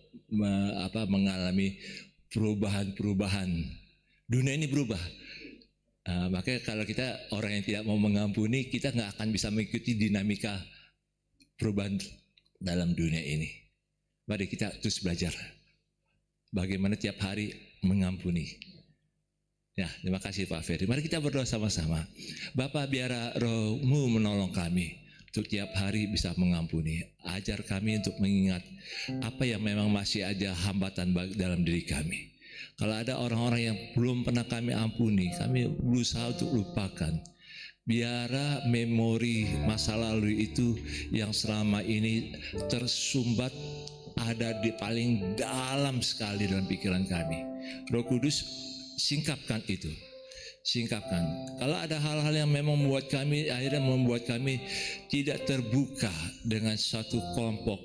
mengalami perubahan. Dunia ini berubah. Makanya kalau kita orang yang tidak mau mengampuni, kita nggak akan bisa mengikuti dinamika perubahan dalam dunia ini. Mari kita terus belajar bagaimana tiap hari mengampuni. Ya, terima kasih Pak Ferry. Mari kita berdoa sama-sama. Bapa, biar Roh-Mu menolong kami untuk tiap hari bisa mengampuni. Ajar kami untuk mengingat apa yang memang masih ada hambatan dalam diri kami. Kalau ada orang-orang yang belum pernah kami ampuni, kami berusaha untuk lupakan. Biar memori masa lalu itu yang selama ini tersumbat ada di paling dalam sekali dalam pikiran kami. Roh Kudus, singkapkan itu, singkapkan. Kalau ada hal-hal yang memang membuat kami tidak terbuka dengan suatu kelompok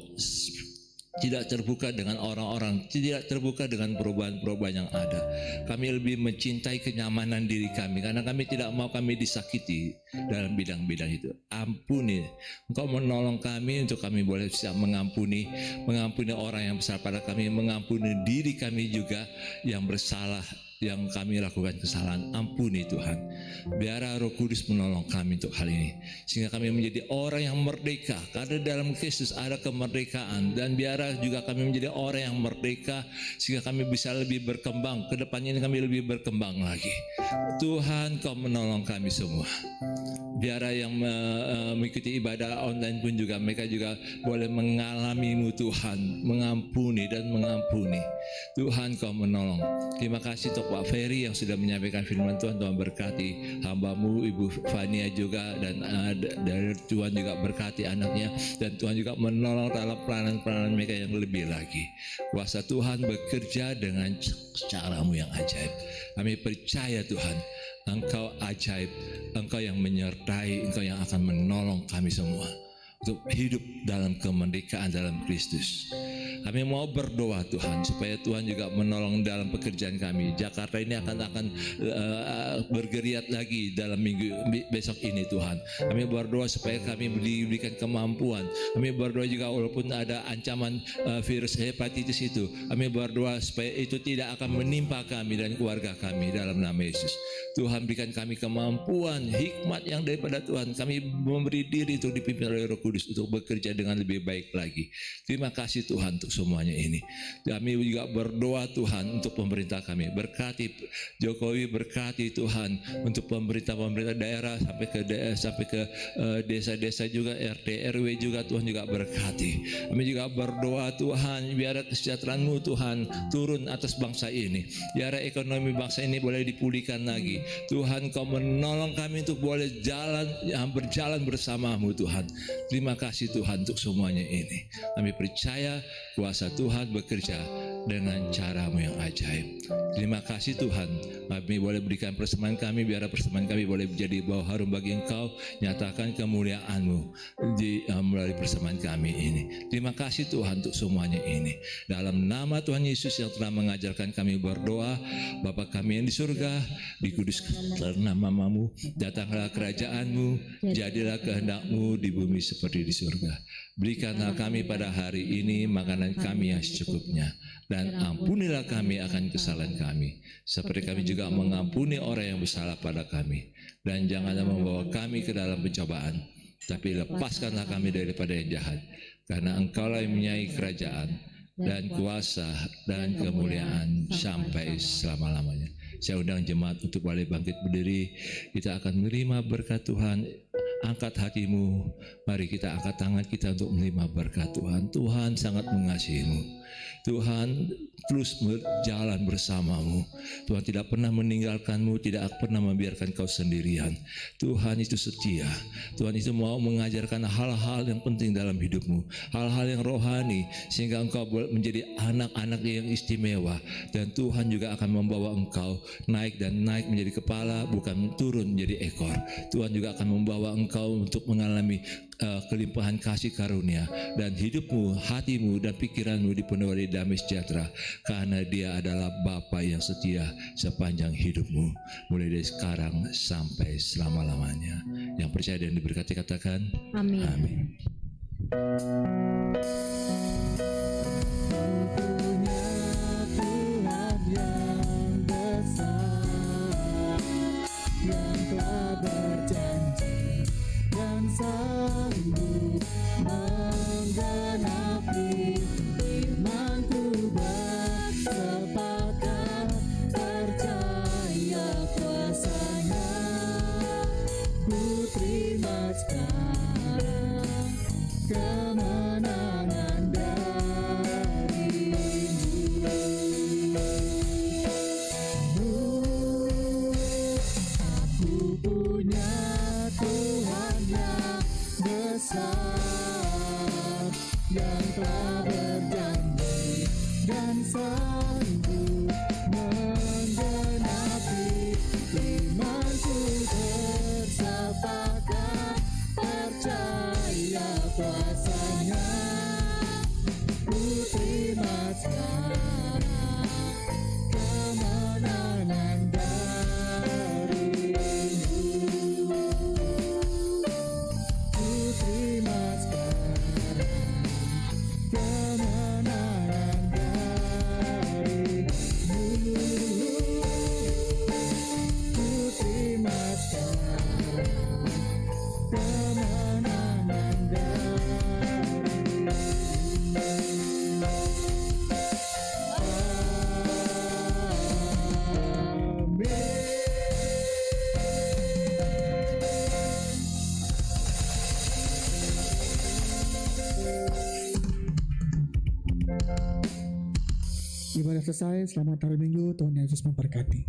tidak terbuka dengan orang-orang, tidak terbuka dengan perubahan-perubahan yang ada. Kami lebih mencintai kenyamanan diri kami, karena kami tidak mau kami disakiti dalam bidang-bidang itu. Ampuni, Engkau menolong kami untuk kami boleh bisa mengampuni orang yang besar pada kami, mengampuni diri kami juga yang bersalah, yang kami lakukan kesalahan. Ampuni Tuhan. Biar Roh Kudus menolong kami untuk hal ini, sehingga kami menjadi orang yang merdeka, karena dalam Kristus ada kemerdekaan. Dan biar juga kami menjadi orang yang merdeka, sehingga kami bisa lebih berkembang. Kedepannya ini kami lebih berkembang lagi. Tuhan, Kau menolong kami semua. Biar yang mengikuti ibadah online pun juga, mereka juga boleh mengalami-Mu Tuhan, mengampuni dan mengampuni. Tuhan, Kau menolong. Terima kasih untuk Pak Ferry yang sudah menyampaikan firman Tuhan. Tuhan berkati hamba-Mu, Ibu Fania juga, dan dari Tuhan juga berkati anaknya, dan Tuhan juga menolong dalam pelayanan-pelayanan mereka yang lebih lagi. Kuasa Tuhan bekerja dengan cara-Mu yang ajaib. Kami percaya Tuhan, Engkau ajaib, Engkau yang menyertai, Engkau yang akan menolong kami semua untuk hidup dalam kemerdekaan dalam Kristus. Kami mau berdoa Tuhan, supaya Tuhan juga menolong dalam pekerjaan kami. Jakarta ini akan bergeriat lagi dalam minggu besok ini Tuhan. Kami berdoa supaya kami diberikan kemampuan. Kami berdoa juga walaupun ada ancaman virus hepatitis itu, kami berdoa supaya itu tidak akan menimpa kami dan keluarga kami dalam nama Yesus. Tuhan berikan kami kemampuan, hikmat yang daripada Tuhan. Kami memberi diri untuk dipimpin oleh Roh Kudus untuk bekerja dengan lebih baik lagi. Terima kasih Tuhan untuk semuanya ini. Kami juga berdoa Tuhan untuk pemerintah kami. Berkati Jokowi, berkati Tuhan untuk pemerintah daerah sampai ke desa-desa juga, RT RW juga Tuhan juga berkati. Kami juga berdoa Tuhan, biar kesejahteraan-Mu Tuhan turun atas bangsa ini. Biar ekonomi bangsa ini boleh dipulihkan lagi. Tuhan, Kau menolong kami untuk boleh berjalan bersama-Mu Tuhan. Terima kasih Tuhan untuk semuanya ini. Kami percaya kuasa Tuhan bekerja dengan cara-Mu yang ajaib. Terima kasih Tuhan, kami boleh berikan persembahan kami, biar persembahan kami boleh menjadi bau harum bagi Engkau. Nyatakan kemuliaan-Mu melalui persembahan kami ini. Terima kasih Tuhan untuk semuanya ini. Dalam nama Tuhan Yesus yang telah mengajarkan kami berdoa, Bapa kami yang di surga, dikuduskanlah nama-Mu, datanglah kerajaan-Mu, jadilah kehendak-Mu di bumi seperti di surga. Berikanlah kami pada hari ini makanan kami yang secukupnya, dan ampunilah kami akan kesalahan kami, seperti kami juga mengampuni orang yang bersalah pada kami. Dan janganlah membawa kami ke dalam pencobaan, tapi lepaskanlah kami daripada yang jahat, karena Engkaulah yang mempunyai kerajaan dan kuasa dan kemuliaan sampai selama-lamanya. Saya undang jemaat untuk boleh bangkit berdiri. Kita akan menerima berkat Tuhan. Angkat hatimu, mari kita angkat tangan kita untuk menerima berkat Tuhan. Tuhan sangat mengasihimu. Tuhan terus berjalan bersamamu. Tuhan tidak pernah meninggalkanmu, tidak pernah membiarkan kau sendirian. Tuhan itu setia. Tuhan itu mau mengajarkan hal-hal yang penting dalam hidupmu, hal-hal yang rohani, sehingga engkau menjadi anak-anak yang istimewa. Dan Tuhan juga akan membawa engkau naik dan naik menjadi kepala, bukan turun menjadi ekor. Tuhan juga akan membawa engkau untuk mengalami kelimpahan kasih karunia, dan hidupmu, hatimu, dan pikiranmu dipenuhi oleh damai sejahtera, karena Dia adalah Bapa yang setia sepanjang hidupmu, mulai dari sekarang sampai selama-lamanya. Yang percaya dan diberkati katakan amin. Amin. Sanggup menggenapi firman-Ku, bersepakat percaya kuasa-Nya. Ku terima sekarang kemenangan dari-Mu. Aku punya Tuhan yang besar, yang telah berjanji dan sanggup menggenapi firman-Ku, bersepakat percaya kuasa-Nya. Ku Ibadah selesai, selamat hari Minggu, Tuhan Yesus memberkati.